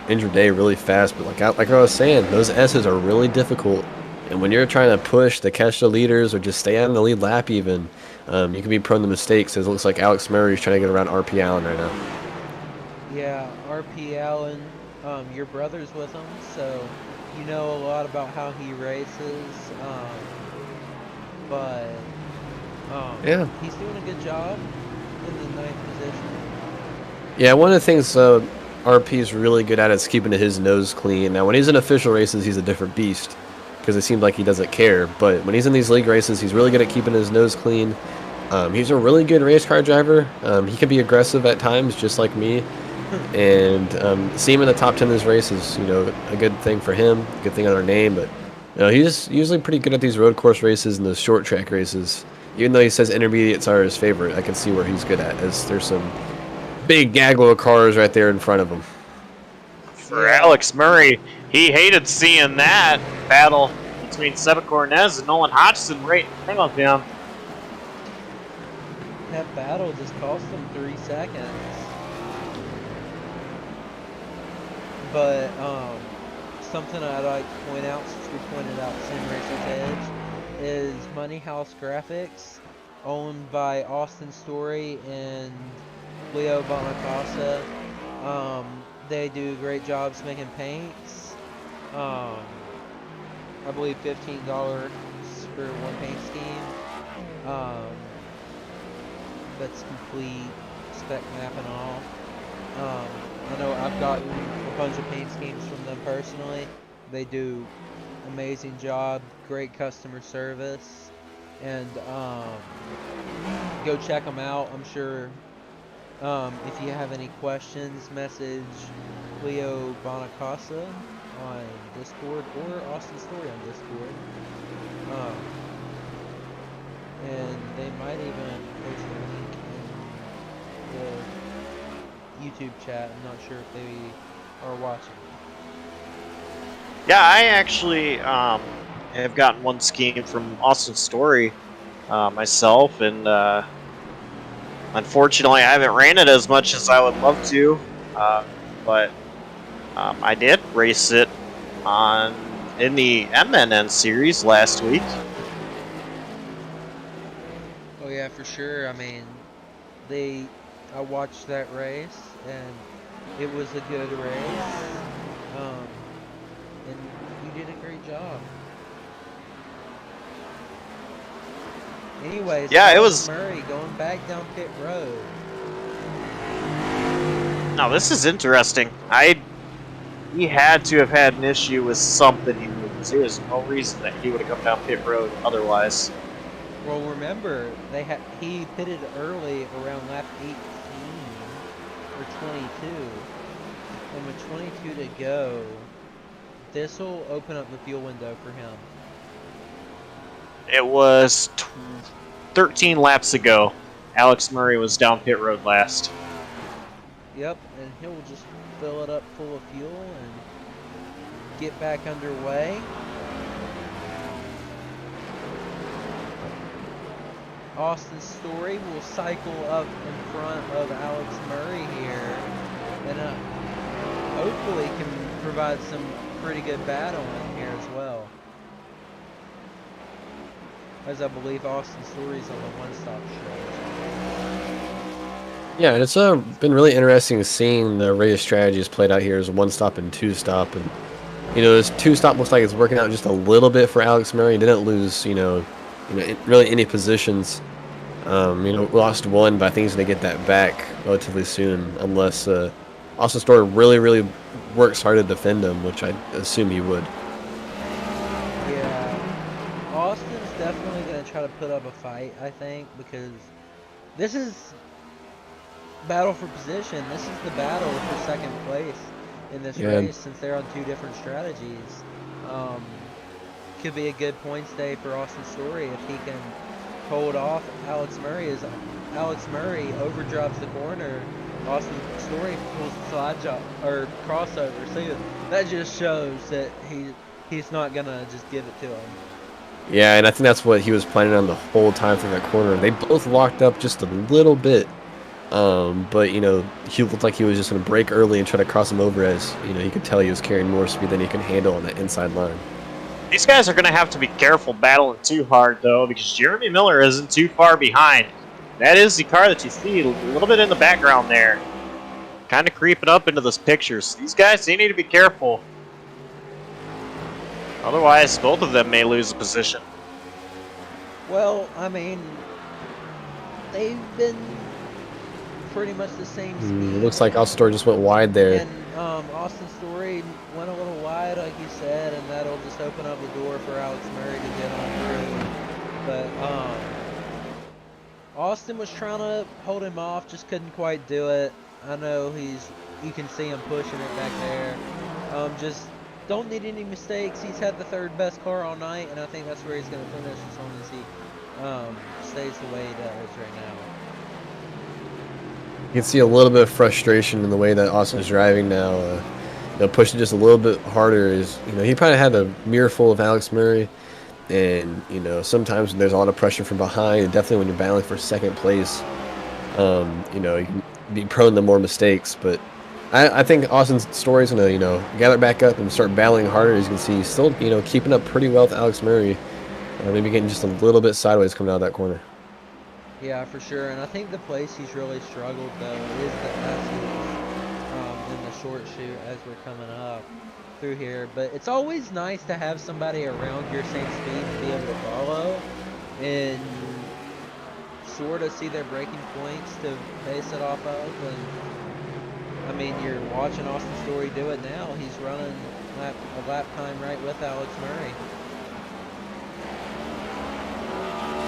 injured day really fast. But like I was saying, those S's are really difficult. And when you're trying to push to catch the leaders or just stay on the lead lap even, you can be prone to mistakes. As it looks like Alex Murray is trying to get around RP Allen right now. Yeah, RP Allen, your brother's with him, so you know a lot about how he races. Yeah, he's doing a good job in the 9th position. Yeah, one of the things RP is really good at is keeping his nose clean. Now, when he's in official races, he's a different beast because it seems like he doesn't care. But when he's in these league races, he's really good at keeping his nose clean. He's a really good race car driver. He can be aggressive at times, just like me. And see him in the top 10 of this race is, a good thing for him, a good thing on our name. But he's usually pretty good at these road course races and those short track races. Even though he says intermediates are his favorite, I can see where he's good at, as there's some big gaggle of cars right there in front of him. For Alex Murray, he hated seeing that battle between Seba Cornez and Nolan Hodgson right in front of him. That battle just cost him 3 seconds. But something I'd like to point out, since we pointed out Sim Racer's Edge, is Money House Graphics, owned by Austin Story and Leo Bonacasa. They do great jobs making paints. I believe $15 for one paint scheme. That's complete spec map and all. I know I've gotten a bunch of paint schemes from them personally. They do amazing job, great customer service, and go check them out. I'm sure if you have any questions, message Leo Bonacasa on Discord or Austin Story on Discord. And they might even post a link in the YouTube chat. I'm not sure if they are watching. Yeah, I actually have gotten one scheme from Austin Story myself, and unfortunately I haven't ran it as much as I would love to, but I did race it in the MNN series last week. Oh yeah, for sure. I mean, I watched that race, and it was a good race. And you did a great job. Anyways, Yeah, it Alex was- Murray going back down pit road. Now this is interesting. He had to have had an issue with something he knew, because there is no reason that he would have come down pit road otherwise. Well, remember he pitted early around lap 18 or 22, and with 22 to go, this will open up the fuel window for him. It was 13 laps ago. Alex Murray was down pit road last. Yep, and he'll just fill it up full of fuel and get back underway. Austin Story will cycle up in front of Alex Murray here, and hopefully can provide some pretty good battle in here as well. As I believe Austin Story's on the one-stop strategy. Yeah, and it's been really interesting seeing the race strategies played out here as one stop and two stop, and this two stop looks like it's working out just a little bit for Alex Murray. He didn't lose really any positions. Lost one, but I think he's gonna get that back relatively soon, unless Austin Story really works hard to defend him, which I assume he would. Yeah, Austin's definitely going to try to put up a fight, I think, because this is battle for position. This is the battle for second place in this race, since they're on two different strategies. Could be a good points day for Austin Story if he can hold off Alex Murray. As Alex Murray overdrives the corner, Austin Story pulls the slide job or crossover. So that just shows that he's not gonna just give it to him. Yeah, and I think that's what he was planning on the whole time through that corner. They both locked up just a little bit, but he looked like he was just gonna break early and try to cross him over, as you could tell he was carrying more speed than he could handle on that inside line. These guys are going to have to be careful battling too hard, though, because Jeremy Miller isn't too far behind. That is the car that you see a little bit in the background there, kind of creeping up into this picture. So these guys, they need to be careful. Otherwise, both of them may lose a position. Well, I mean, they've been pretty much the same speed. Looks like Austin Story just went wide there. And Austin Story went a little wide, like you said, and that'll just open up the door for Alex Murray to get on through. But Austin was trying to hold him off, just couldn't quite do it. I know you can see him pushing it back there. Just don't need any mistakes. He's had the third best car all night, and I think that's where he's going to finish as long as he stays the way he does right now. You can see a little bit of frustration in the way that Austin is driving now. Pushing just a little bit harder is, he probably had a mirror full of Alex Murray, and sometimes there's a lot of pressure from behind, and definitely when you're battling for second place, you can be prone to more mistakes. But I think Austin's Story is gonna gather back up and start battling harder. As you can see, he's still keeping up pretty well with Alex Murray, maybe getting just a little bit sideways coming out of that corner. Yeah, for sure. And I think the place he's really struggled, though, is the passes in the short shoot as we're coming up through here. But it's always nice to have somebody around your same speed to be able to follow and sort of see their breaking points to base it off of. And I mean, you're watching Austin Story do it now. He's running a lap time right with Alex Murray.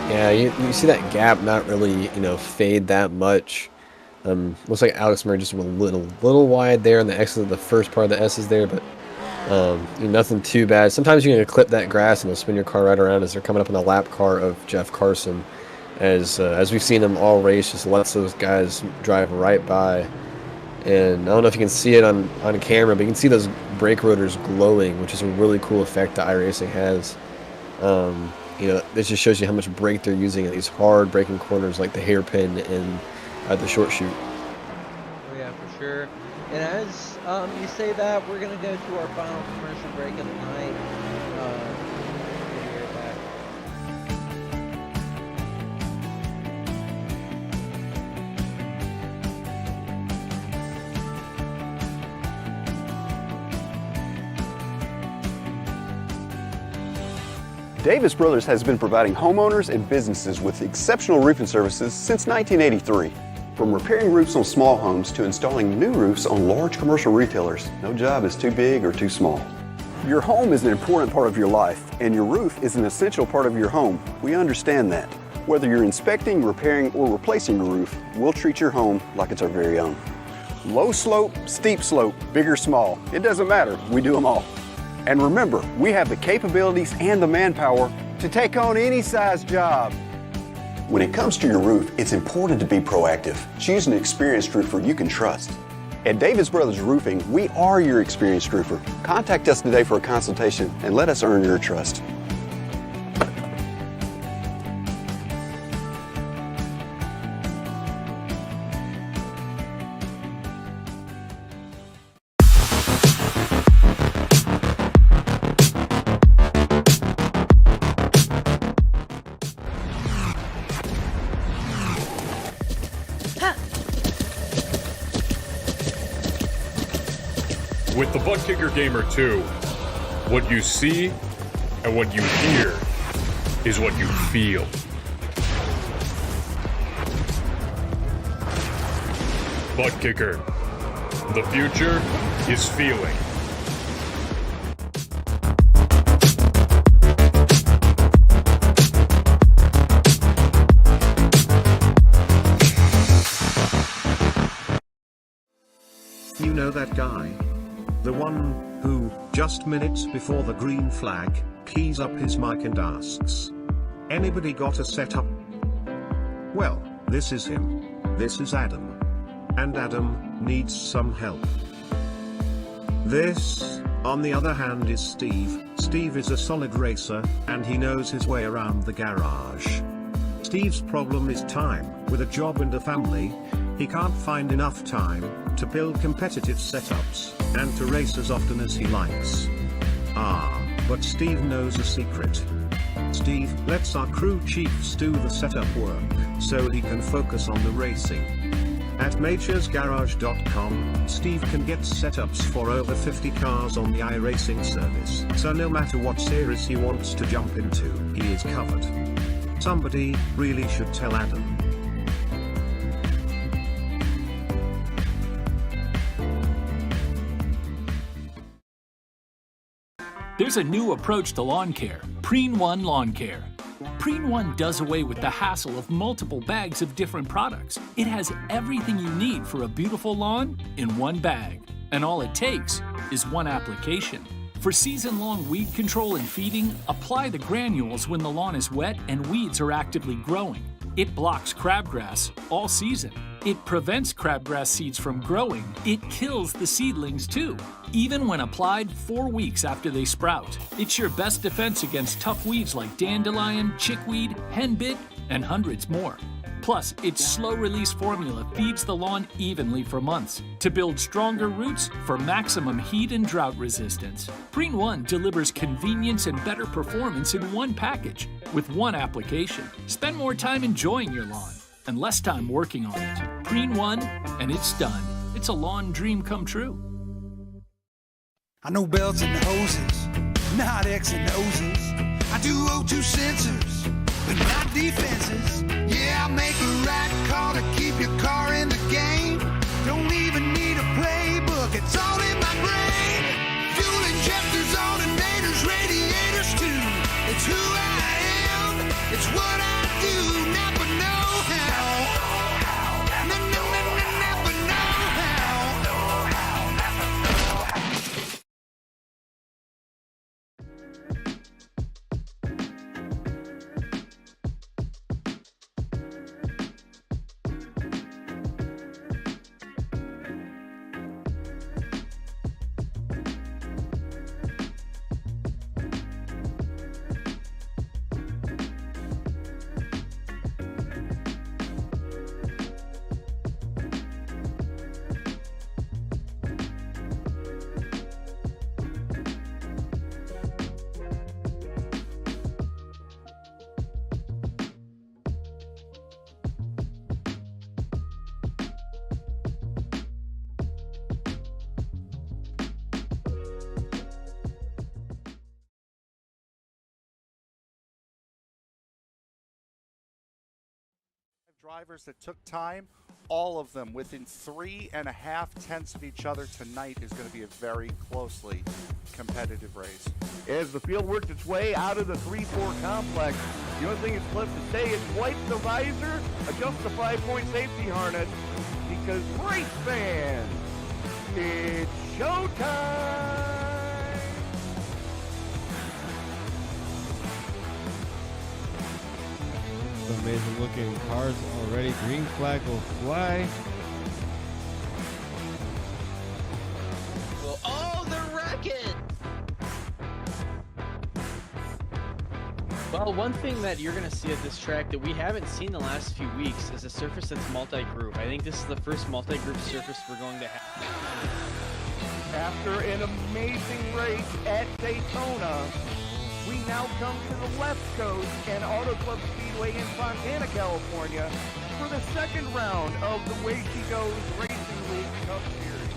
Yeah, you see that gap not really, fade that much. Looks like Alex Murray just went a little wide there on the exit of the first part of the S's there, but nothing too bad. Sometimes you're going to clip that grass and it'll spin your car right around as they're coming up in the lap car of Jeff Carson. As we've seen them all race, just lets those guys drive right by. And I don't know if you can see it on camera, but you can see those brake rotors glowing, which is a really cool effect that iRacing has. This just shows you how much brake they're using in these hard braking corners like the hairpin and the short shoot. Oh yeah, for sure. And as you say that, we're going to go to our final commercial break of the night. We'll be right back. Davis Brothers has been providing homeowners and businesses with exceptional roofing services since 1983. From repairing roofs on small homes to installing new roofs on large commercial retailers, no job is too big or too small. Your home is an important part of your life, and your roof is an essential part of your home. We understand that. Whether you're inspecting, repairing, or replacing your roof, we'll treat your home like it's our very own. Low slope, steep slope, big or small, it doesn't matter, we do them all. And remember, we have the capabilities and the manpower to take on any size job. When it comes to your roof, it's important to be proactive. Choose an experienced roofer you can trust. At Davis Brothers Roofing, we are your experienced roofer. Contact us today for a consultation and let us earn your trust. With the Buttkicker Gamer 2, what you see and what you hear is what you feel. Buttkicker, the future is feeling. You know that guy? The one who, just minutes before the green flag, keys up his mic and asks, "Anybody got a setup?" Well, this is him. This is Adam. And Adam needs some help. This, on the other hand, is Steve. Steve is a solid racer, and he knows his way around the garage. Steve's problem is time. With a job and a family, he can't find enough time to build competitive setups and to race as often as he likes. But Steve knows a secret. Steve lets our crew chiefs do the setup work so he can focus on the racing. At majorsgarage.com, Steve can get setups for over 50 cars on the iRacing service, so no matter what series he wants to jump into, he is covered. Somebody really should tell Adam. There's a new approach to lawn care, Preen 1 Lawn Care. Preen 1 does away with the hassle of multiple bags of different products. It has everything you need for a beautiful lawn in one bag. And all it takes is one application. For season-long weed control and feeding, apply the granules when the lawn is wet and weeds are actively growing. It blocks crabgrass all season. It prevents crabgrass seeds from growing. It kills the seedlings too, even when applied 4 weeks after they sprout. It's your best defense against tough weeds like dandelion, chickweed, henbit, and hundreds more. Plus, its slow-release formula feeds the lawn evenly for months to build stronger roots for maximum heat and drought resistance. Preen 1 delivers convenience and better performance in one package with one application. Spend more time enjoying your lawn and less time working on it. Preen 1, and it's done. It's a lawn dream come true. I know belts and hoses, not X and O's. I do O2 sensors, but not defenses. Yeah, I make a right call to keep your car in the game. Don't even need a playbook, it's all in my brain. Fuel injectors, alternators, radiators too. It's who I am, it's what I do. Never know how. Never know how. Drivers that took time, all of them within 3.5 tenths of each other tonight is going to be a very closely competitive race. As the field worked its way out of the 3-4 complex, the only thing that's left to say is wipe the visor, adjust the 5-point safety harness, because race fans, it's showtime! Amazing looking cars already. Green flag will fly. Well, oh, they're wrecking! Well, one thing that you're going to see at this track that we haven't seen the last few weeks is a surface that's multi-group. I think this is the first multi-group surface we're going to have. After an amazing race at Daytona, we now come to the left coast and Auto Club Speedway in Fontana, California for the second round of the Way She Goes Racing League Cup Series.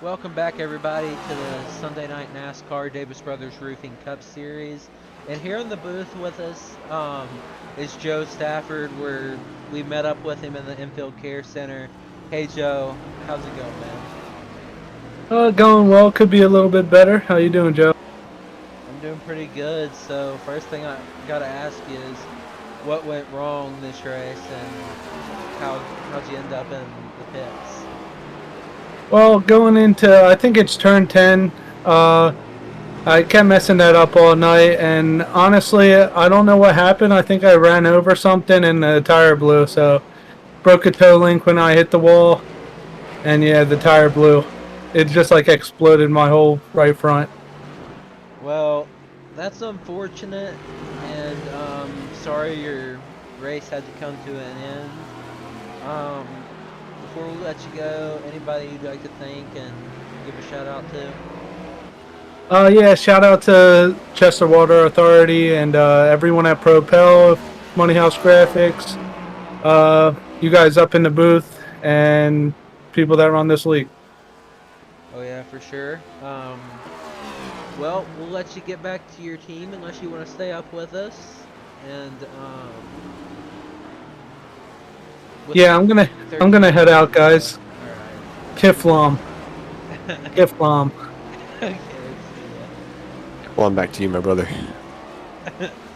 Welcome back, everybody, to the Sunday Night NASCAR Davis Brothers Roofing Cup Series. And here in the booth with us is Joe Stafford, where we met up with him in the Infield Care Center. Hey, Joe, how's it going, man? Going well. Could be a little bit better. How you doing, Joe? I'm doing pretty good. So first thing I gotta ask you is, what went wrong this race, and how'd you end up in the pits? Well, going into, I think it's turn 10. I kept messing that up all night, and honestly, I don't know what happened. I think I ran over something and the tire blew. So broke a toe link when I hit the wall, and yeah, the tire blew. It just like exploded my whole right front. Well, that's unfortunate, and sorry your race had to come to an end. Before we let you go, anybody you'd like to thank and give a shout out to? Yeah, shout out to Chester Water Authority and everyone at Propel, Money House Graphics, you guys up in the booth, and people that run this league. Oh yeah, for sure. Well, we'll let you get back to your team unless you want to stay up with us. And yeah, I'm gonna head out, guys. All right. Kiflam. Kiflam. Okay. Well, I'm back to you, my brother.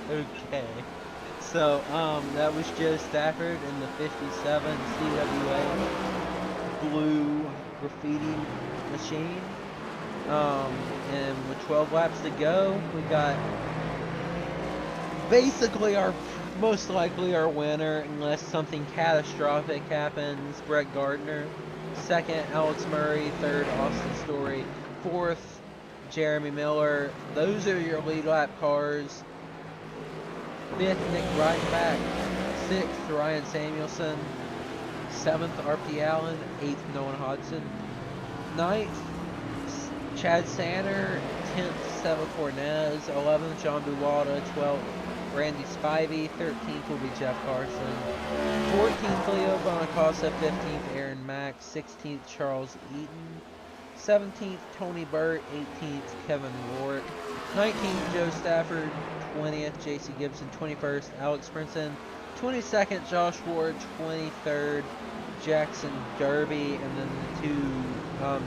Okay. So that was Joe Stafford in the 57 CWA blue graffiti machine. And with 12 laps to go, we got basically most likely our winner, unless something catastrophic happens. Brett Gardner. Second, Alex Murray. Third, Austin Story. Fourth, Jeremy Miller. Those are your lead lap cars. Fifth, Nick Breitenbach. Sixth, Ryan Samuelson. Seventh, R.P. Allen. Eighth, Nolan Hodgson. Ninth, Chad Sanner. 10th, Seba Cornez. 11th, John Buwalda. 12th, Randy Spivey. 13th will be Jeff Carson. 14th, Leo Bonacasa. 15th, Aaron Mack. 16th, Charles Eaton. 17th, Tony Burt. 18th, Kevin Rourke. 19th, Joe Stafford. 20th, J.C. Gibson. 21st, Alex Brinson. 22nd, Josh Ward. 23rd, Jackson Derby. And then the two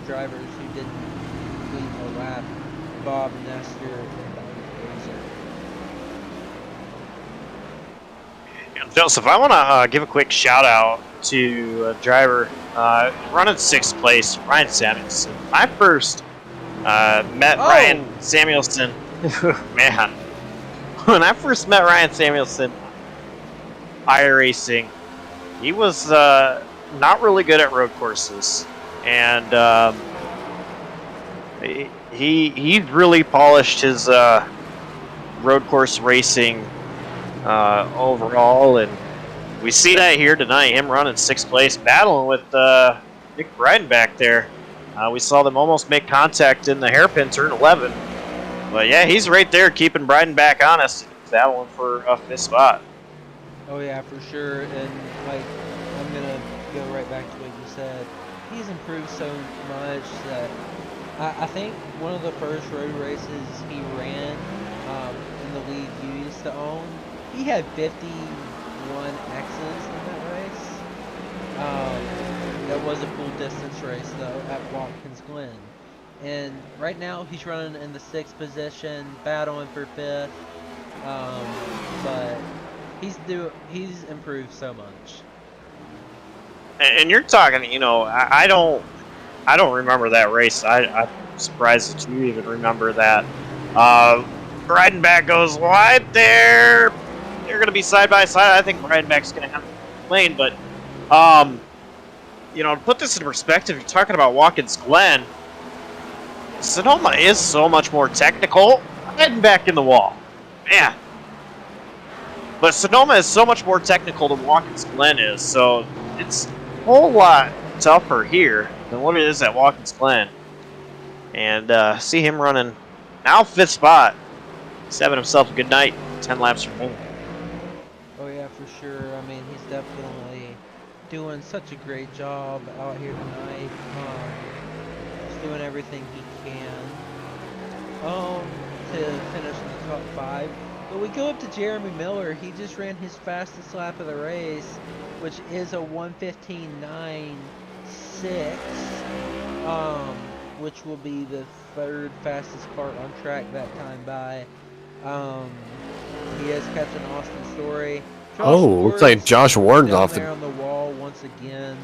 drivers who didn't complete a lap, Bob Nestor and Joseph, I want to give a quick shout out to a driver running 6th place, Ryan Samuelson. I first met Ryan Samuelson, man, when I first met Ryan Samuelson, iRacing, he was not really good at road courses, and he's really polished his road course racing overall, and we see that here tonight, him running 6th place, battling with Nick Breitenbach there. We saw them almost make contact in the hairpin turn 11, but yeah, he's right there keeping Breitenbach honest, battling for a 5th spot. Oh yeah, for sure. And like, I'm gonna go right back to what you said. He's improved so much that I think one of the first road races he ran in the lead you used to own. He had 51 X's in that race. That was a full distance race though at Watkins Glen. And right now he's running in the 6th position, battling for 5th. But he's improved so much. And you're talking, you know, I don't remember that race. I'm surprised that you even remember that. Breidenbach goes wide there. They're going to be side by side. I think Breidenbach's going to have the lane, but you know, to put this in perspective, you're talking about Watkins Glen. Sonoma is so much more technical. Breidenbach in the wall, man. But Sonoma is so much more technical than Watkins Glen is, so it's a whole lot tougher here than what it is at Watkins Glen. And see him running now 5th spot. He's having himself a good night. 10 laps remaining. Oh yeah, for sure. I mean, he's definitely doing such a great job out here tonight. He's doing everything he can to finish in the top 5. But we go up to Jeremy Miller. He just ran his fastest lap of the race, which is a 1:15.96, which will be the 3rd fastest kart on track that time by. He has Captain Austin Story. Looks like Josh Warden's off there on the wall once again.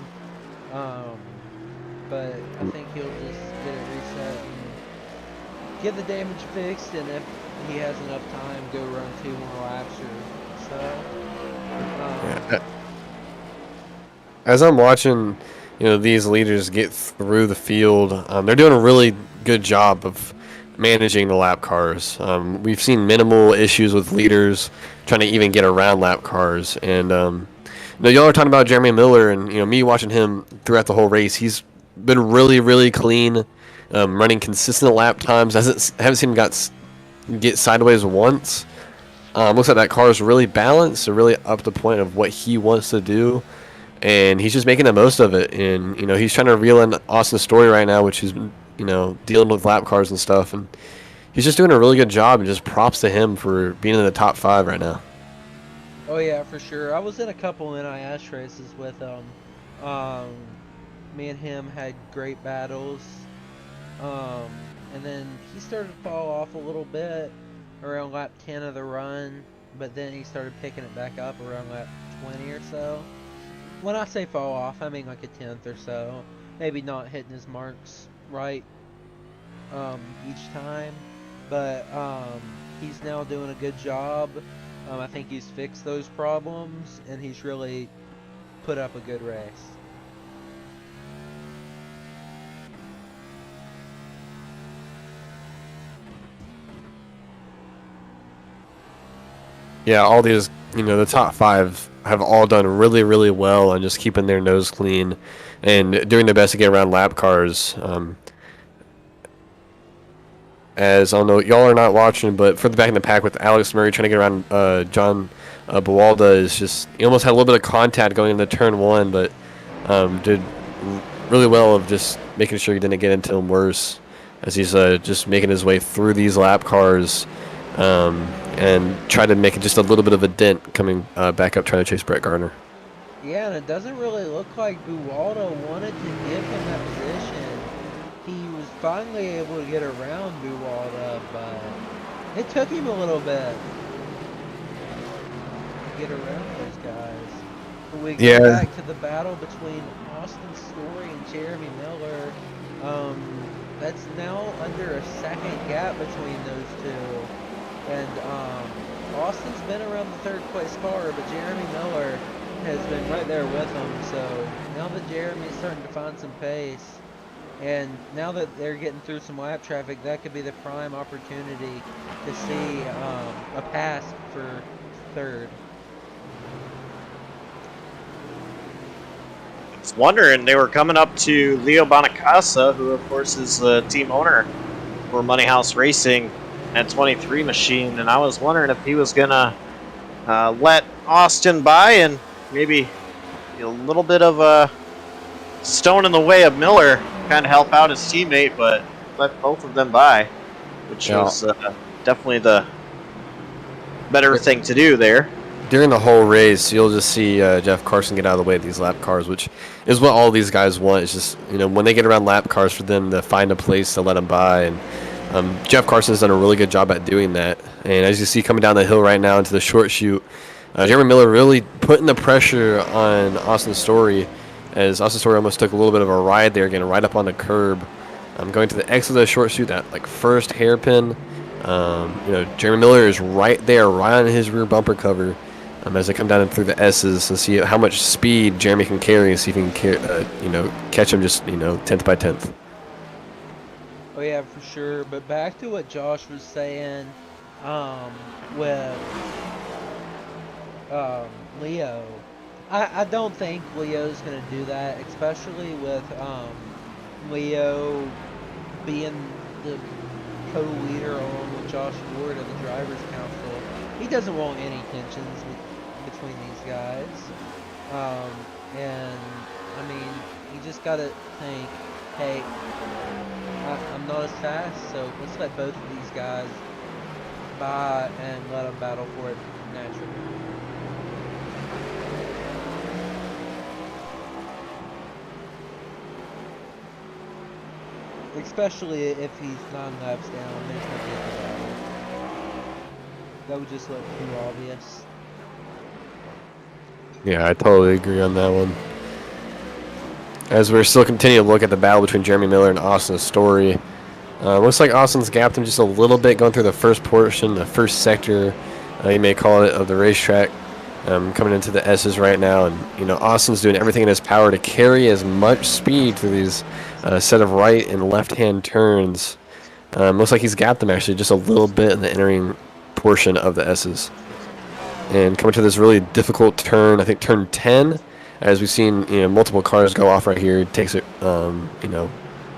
But I think he'll just get it reset and get the damage fixed, and if he has enough time, go run 2 more laps or so. Yeah. As I'm watching, you know, these leaders get through the field, they're doing a really good job of managing the lap cars. We've seen minimal issues with leaders trying to even get around lap cars, and you know, y'all are talking about Jeremy Miller, and you know, me watching him throughout the whole race. He's been really, really clean, running consistent lap times. Haven't seen him get sideways once. Looks like that car is really balanced, so really up to the point of what he wants to do, and he's just making the most of it. And you know, he's trying to reel in Austin's Story right now, which is, you know, dealing with lap cars and stuff, and he's just doing a really good job. And just props to him for being in the top 5 right now. Oh yeah, for sure. I was in a couple NIS races with him. Me and him had great battles. And then he started to fall off a little bit around lap 10 of the run, but then he started picking it back up around lap 20 or so. When I say fall off, I mean like a 10th or so. Maybe not hitting his marks right each time, but he's now doing a good job. I think he's fixed those problems, and he's really put up a good race. Yeah, all these, you know, the top 5 have all done really, really well and just keeping their nose clean and doing their best to get around lap cars. As I don't know, y'all are not watching, but for the back in the pack with Alex Murray trying to get around John Buwalda, is just, he almost had a little bit of contact going into turn 1, but did really well of just making sure he didn't get into him worse as he's just making his way through these lap cars. And try to make just a little bit of a dent coming back up trying to chase Brett Gardner. Yeah, and it doesn't really look like Buwalda wanted to give him that position. He was finally able to get around Buwalda, but it took him a little bit to get around those guys. But we go back to the battle between Austin Story and Jeremy Miller. That's now under a second gap between those two. And Austin's been around the 3rd place car, but Jeremy Miller has been right there with him. So now that Jeremy's starting to find some pace, and now that they're getting through some lap traffic, that could be the prime opportunity to see a pass for 3rd. I was wondering, they were coming up to Leo Bonacasa, who of course is the team owner for Money House Racing at 23 Machine, and I was wondering if he was gonna let Austin by and maybe a little bit of a stone in the way of Miller, kind of help out his teammate, but let both of them by, which was definitely the better thing to do there. During the whole race, you'll just see Jeff Carson get out of the way of these lap cars, which is what all these guys want. It's just, when they get around lap cars, for them to find a place to let them by. And Jeff Carson has done a really good job at doing that. And as you see coming down the hill right now into the short chute, Jeremy Miller really putting the pressure on Austin Story, as Austin Story almost took a little bit of a ride there, getting right up on the curb. Going to the exit of the short chute, that first hairpin. Jeremy Miller is right there, right on his rear bumper cover. As they come down through the S's and see how much speed Jeremy can carry, and see if he can, catch him just, 10th by 10th. Oh yeah, for sure. But back to what Josh was saying, with Leo. I don't think Leo's gonna do that, especially with Leo being the co-leader along with Josh Ward of the Drivers' Council. He doesn't want any tensions between these guys. And I mean, you just gotta think, hey, I'm not as fast, so let's let both of these guys by and let them battle for it naturally. Especially if he's 9 laps down, there's no need for that. That would just look too obvious. Yeah, I totally agree on that one. As we're still continuing to look at the battle between Jeremy Miller and Austin Story, looks like Austin's gapped him just a little bit going through the first portion, the first sector, you may call it, of the racetrack. Coming into the S's right now, and Austin's doing everything in his power to carry as much speed through these set of right and left-hand turns. Looks like he's gapped them actually just a little bit in the entering portion of the S's. And coming to this really difficult turn, I think turn 10, as we've seen multiple cars go off right here. He takes it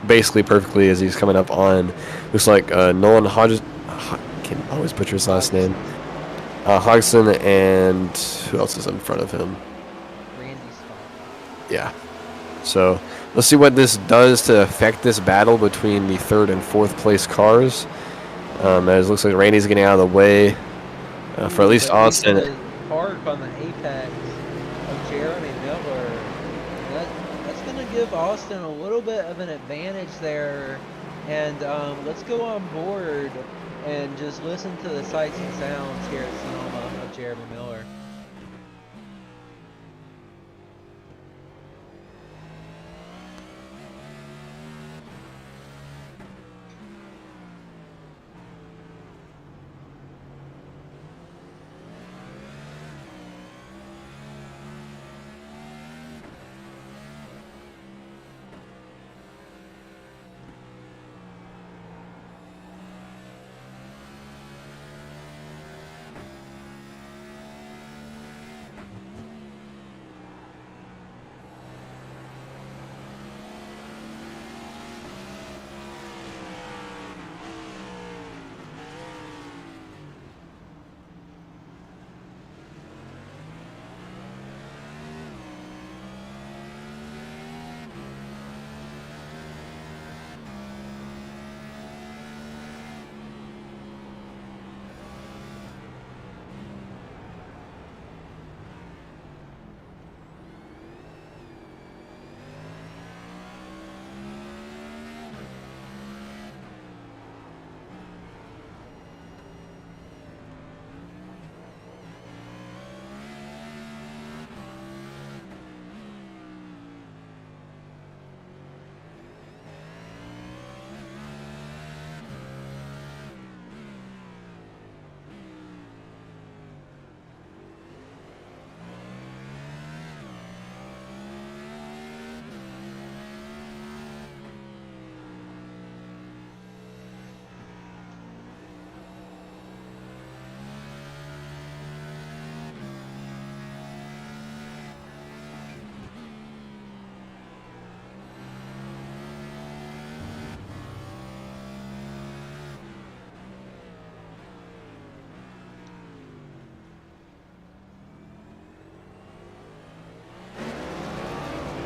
basically perfectly as he's coming up on, looks like Nolan Hodges, I can always butcher his last name. Hodgson, and who else is in front of him? Yeah. So let's see what this does to affect this battle between the 3rd and 4th place cars. As it looks like Randy's getting out of the way for at least Austin. Park on the apex of Jeremy Miller. That's going to give Austin a little bit of an advantage there. And let's go on board and just listen to the sights and sounds here at Sonoma of Jeremy Miller.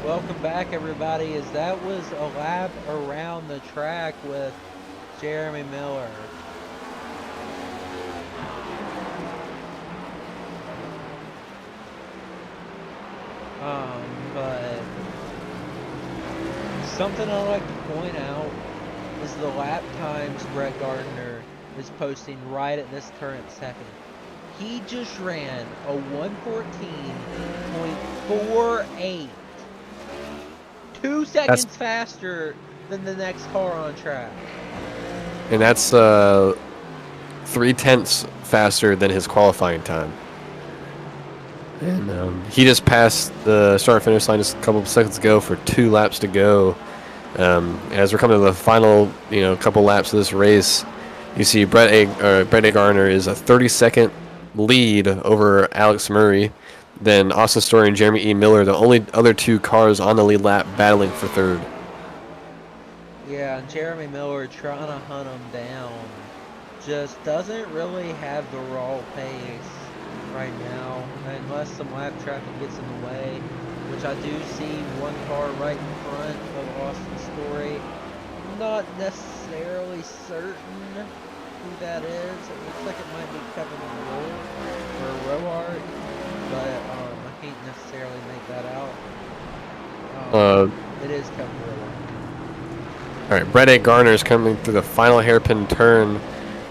Welcome back, everybody, as that was a lap around the track with Jeremy Miller. But something I like to point out is the lap times Brett Gardner is posting right at this current second. He just ran a 1:14.48. 2 seconds faster than the next car on track. And that's 3/10 faster than his qualifying time. And he just passed the start-finish line just a couple of seconds ago for 2 laps to go. As we're coming to the final, couple laps of this race, you see Brett A. Gardner is a 30-second lead over Alex Murray. Then Austin Story and Jeremy E. Miller, the only other 2 cars on the lead lap, battling for third. Yeah, and Jeremy Miller trying to hunt him down just doesn't really have the raw pace right now, unless some lap traffic gets in the way, which I do see one car right in front of Austin Story. Not necessarily certain who that is. It looks like it might be Kevin Rowe or Rohart, but I can't necessarily make that out. It is Kevin Rowe. All right, Brett A. Garner is coming through the final hairpin turn,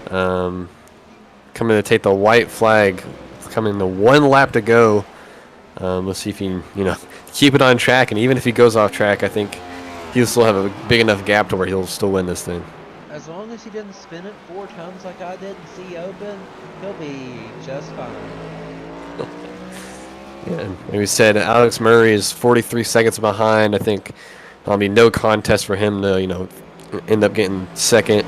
coming to take the white flag, coming to 1 lap to go. Let's see if he can, keep it on track, and even if he goes off track, I think he'll still have a big enough gap to where he'll still win this thing. As long as he didn't spin it 4 times like I did in C Open, he'll be just fine. Yeah, and like we said, Alex Murray is 43 seconds behind. I think there'll be no contest for him to, end up getting second.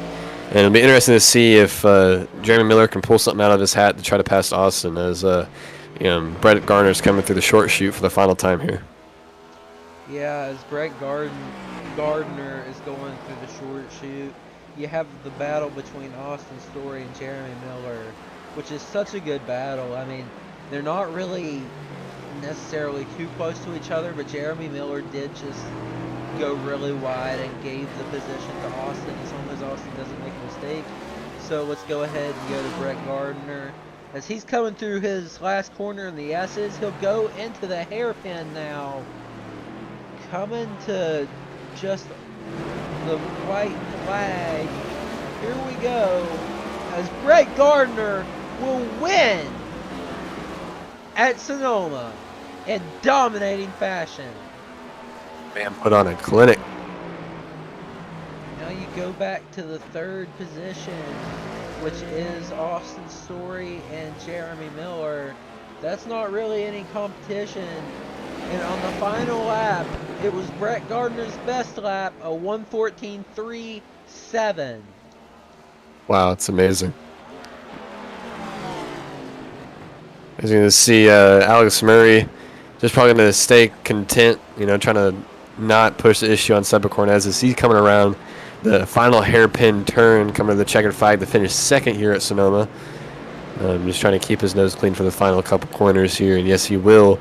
And it'll be interesting to see if Jeremy Miller can pull something out of his hat to try to pass Austin, as Brett Gardner's coming through the short chute for the final time here. Yeah, as Brett Gardner is going through the short chute, you have the battle between Austin Story and Jeremy Miller, which is such a good battle. I mean, they're not really necessarily too close to each other, but Jeremy Miller did just go really wide and gave the position to Austin as long as Austin doesn't make a mistake. So let's go ahead and go to Brett Gardner. As he's coming through his last corner in the S's, he'll go into the hairpin now. Coming to just the white flag. Here we go. As Brett Gardner will win at Sonoma in dominating fashion. Man put on a clinic. Now you go back to the 3rd position, which is Austin Story and Jeremy Miller. That's not really any competition. And on the final lap, it was Brett Gardner's best lap, a 1:14.37. Wow, it's amazing. As you're going to see, Alex Murray just probably going to stay content, trying to not push the issue on Seba Cornez as he's coming around the final hairpin turn, coming to the checkered flag to finish second here at Sonoma. Just trying to keep his nose clean for the final couple corners here, and yes, he will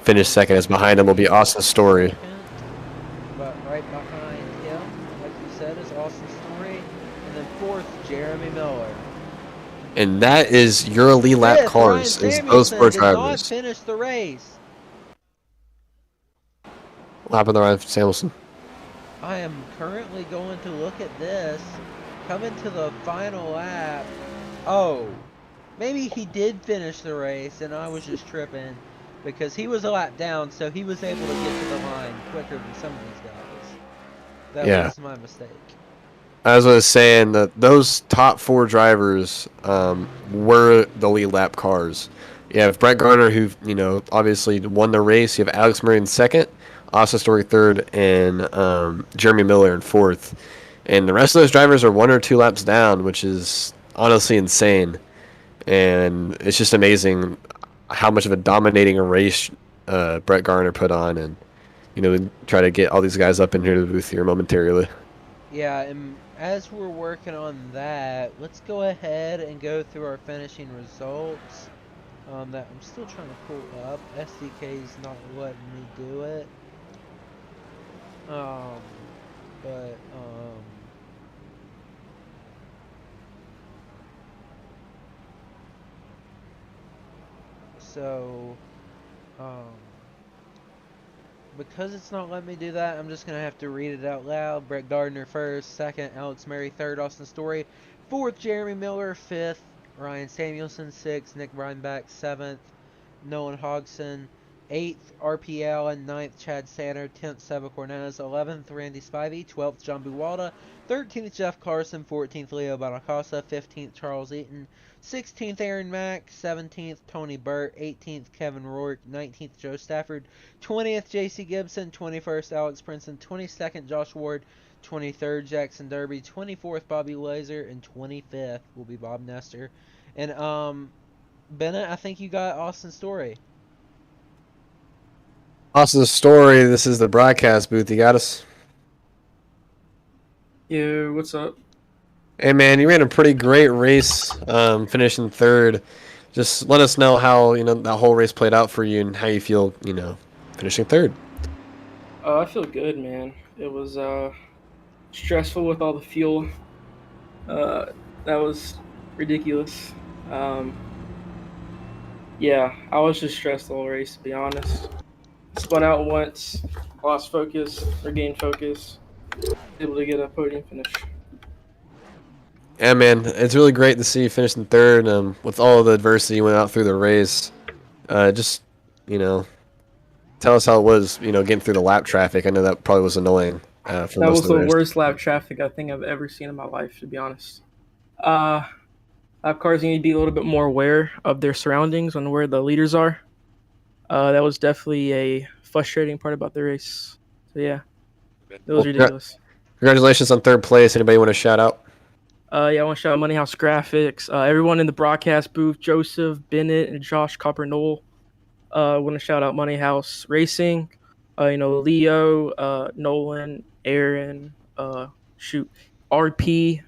finish second, as behind him will be Austin Story. But right behind him, like you said, is Austin Story, and then 4th, Jeremy Miller. And that is your lead lap cars, is those 4 did not drivers. finish the race. Lap of the Ryan Samuelson. I am currently going to look at this. Coming to the final lap. Oh, maybe he did finish the race and I was just tripping, because he was a lap down, so he was able to get to the line quicker than some of these guys. That was my mistake. As I was saying, that those top 4 drivers were the lead lap cars. You have Brett Gardner, who obviously won the race. You have Alex Murray in 2nd, Austin Story 3rd, and Jeremy Miller in 4th. And the rest of those drivers are 1 or 2 laps down, which is honestly insane. And it's just amazing how much of a dominating race Brett Gardner put on, and try to get all these guys up in here to the booth here momentarily. Yeah, and as we're working on that, let's go ahead and go through our finishing results. That I'm still trying to pull up. SDK's not letting me do it. because it's not letting me do that, I'm just going to have to read it out loud. Brett Gardner first, second, Alex Murray third, Austin Story fourth, Jeremy Miller fifth, Ryan Samuelson sixth, Nick Reinbach seventh, Nolan Hodgson 8th, RP Allen 9th, Chad Sanner 10th, Seba Cornez 11th, Randy Spivey 12th, John Buwalda 13th, Jeff Carson 14th, Leo Bonacasa 15th, Charles Eaton 16th, Aaron Mack 17th, Tony Burt 18th, Kevin Rourke 19th, Joe Stafford 20th, JC Gibson 21st, Alex Princeton 22nd, Josh Ward 23rd, Jackson Derby 24th, Bobby Laser, and 25th will be Bob Nestor. And Bennett, I think you got Austin Story. Austin Story, this is the broadcast booth. You got us? Yeah, what's up? Hey, man, you ran a pretty great race, finishing third. Just let us know how, that whole race played out for you and how you feel, finishing third. I feel good, man. It was stressful with all the fuel. That was ridiculous. Yeah, I was just stressed the whole race, to be honest. Spun out once, lost focus, regained focus, able to get a podium finish. Yeah, man, it's really great to see you finishing third. With all of the adversity you went out through the race, just, tell us how it was, getting through the lap traffic. I know that probably was annoying for that most of the was the race. worst lap traffic I think I've ever seen in my life, to be honest. Lap cars need to be a little bit more aware of their surroundings and where the leaders are. That was definitely a frustrating part about the race. So yeah, it was ridiculous. Congratulations on third place. Anybody want to shout out? Yeah, I want to shout out Money House Graphics, everyone in the broadcast booth, Joseph, Bennett, and Josh Copper-Knoll. I want to shout out Money House Racing, Leo, Nolan, Aaron, RP,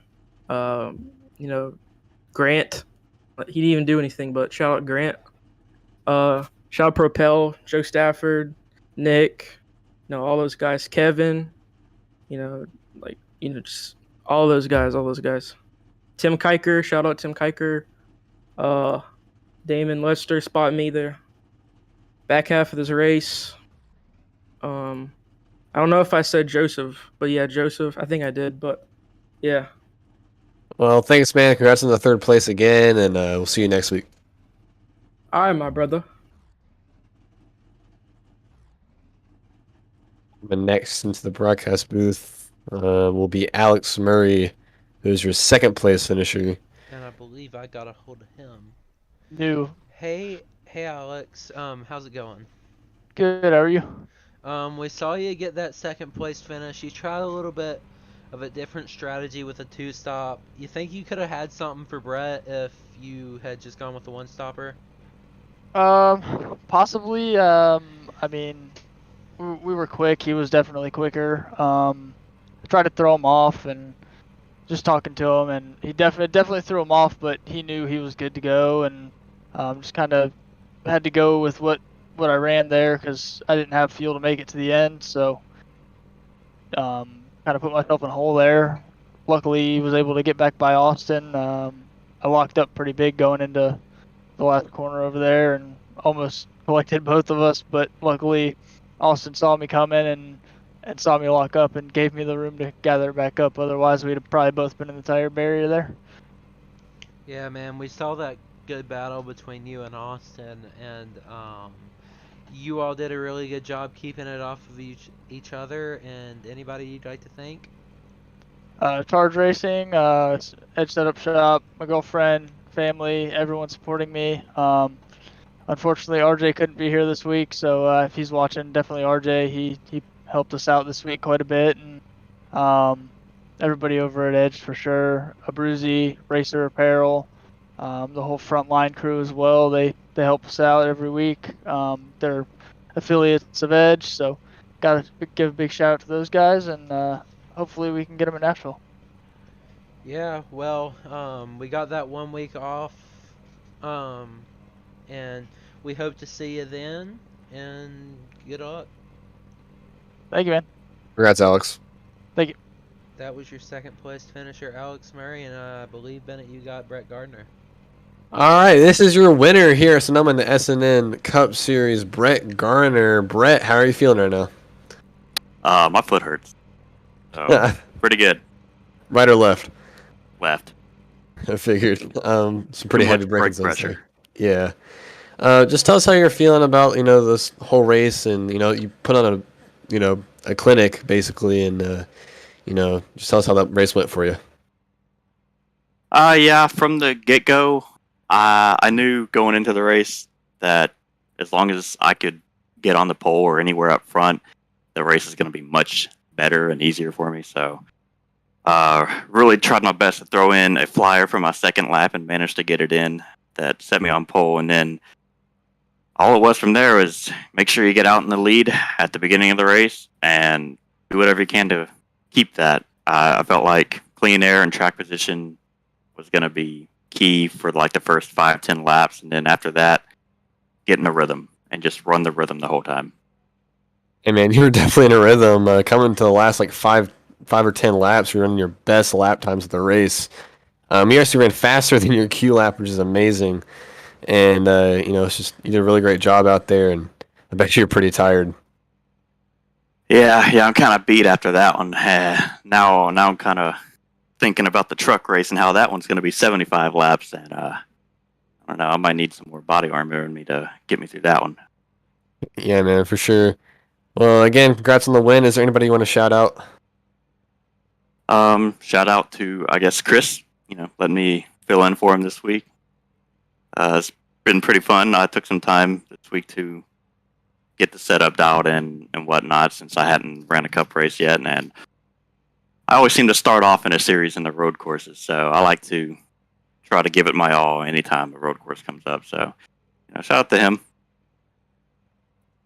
Grant. He didn't even do anything, but shout out Grant. Shout out Propel, Joe Stafford, Nick, all those guys, Kevin, just all those guys. Tim Kiker, shout out Tim Kiker. Damon Lester spot me there. Back half of this race. I don't know if I said Joseph, but yeah, Joseph. I think I did, but yeah. Well, thanks, man. Congrats on the third place again, and we'll see you next week. All right, my brother. And next into the broadcast booth will be Alex Murray, who's your second place finisher. And I believe I got a hold of him. New. Hey Alex, how's it going? Good, how are you? We saw you get that second place finish. You tried a little bit of a different strategy with a two-stop. You think you could have had something for Brett if you had just gone with the one-stopper? Possibly. I mean, we were quick. He was definitely quicker. I tried to throw him off and just talking to him, and he definitely threw him off, but he knew he was good to go, and just kind of had to go with what I ran there because I didn't have fuel to make it to the end, so kind of put myself in a hole there. Luckily, he was able to get back by Austin. I locked up pretty big going into the last corner over there and almost collected both of us, but luckily Austin saw me coming and saw me lock up and gave me the room to gather back up. Otherwise, we'd have probably both been in the tire barrier there. Yeah, man, we saw that good battle between you and Austin, and you all did a really good job keeping it off of each other. And anybody you'd like to thank? Charge Racing, Edge Setup Shop, my girlfriend, family, everyone supporting me. Unfortunately, RJ couldn't be here this week, so if he's watching, definitely RJ. He helped us out this week quite a bit, and everybody over at Edge for sure. Abruzzi, Racer Apparel, the whole frontline crew as well. They help us out every week. They're affiliates of Edge, so gotta give a big shout out to those guys, and hopefully we can get them in Nashville. Yeah, well, we got that 1 week off, and we hope to see you then, and good luck. Thank you, man. Congrats, Alex. Thank you. That was your second place finisher, Alex Murray, and I believe, Bennett, you got Brett Gardner. All right, this is your winner here at Sonoma in the SNN Cup Series, Brett Gardner. Brett, how are you feeling right now? My foot hurts. So, pretty good. Right or left? Left. I figured. Some pretty Too heavy much braking brake zones pressure. there. Yeah. Just tell us how you're feeling about, this whole race, and, you put on a clinic, basically, and, just tell us how that race went for you. Yeah, from the get-go, I knew going into the race that as long as I could get on the pole or anywhere up front, the race is going to be much better and easier for me. So, really tried my best to throw in a flyer for my second lap and managed to get it in. That set me on pole, and then all it was from there was make sure you get out in the lead at the beginning of the race and do whatever you can to keep that. I felt like clean air and track position was going to be key for like the first 5-10 laps, and then after that, get in a rhythm and just run the rhythm the whole time. Hey man, you were definitely in a rhythm. Coming to the last like 5 or 10 laps, you're running your best lap times of the race. You actually ran faster than your Q lap, which is amazing. And it's just you did a really great job out there, and I bet you're pretty tired. Yeah, I'm kind of beat after that one. Now I'm kind of thinking about the truck race and how that one's going to be 75 laps, and I don't know, I might need some more body armor in me to get me through that one. Yeah, man, for sure. Well, again, congrats on the win. Is there anybody you want to shout out? Shout out to, I guess, Chris, letting me fill in for him this week. It's been pretty fun. I took some time this week to get the setup dialed in and whatnot, since I hadn't ran a cup race yet, and I always seem to start off in a series in the road courses, so I like to try to give it my all anytime a road course comes up. So, shout out to him.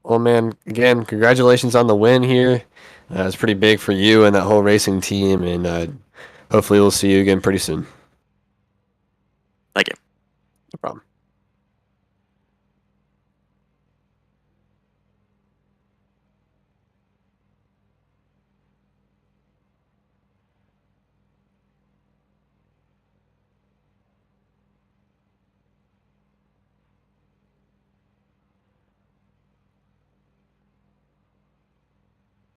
Well, man, again, congratulations on the win here. It's pretty big for you and that whole racing team, and hopefully we'll see you again pretty soon. Thank you. No problem.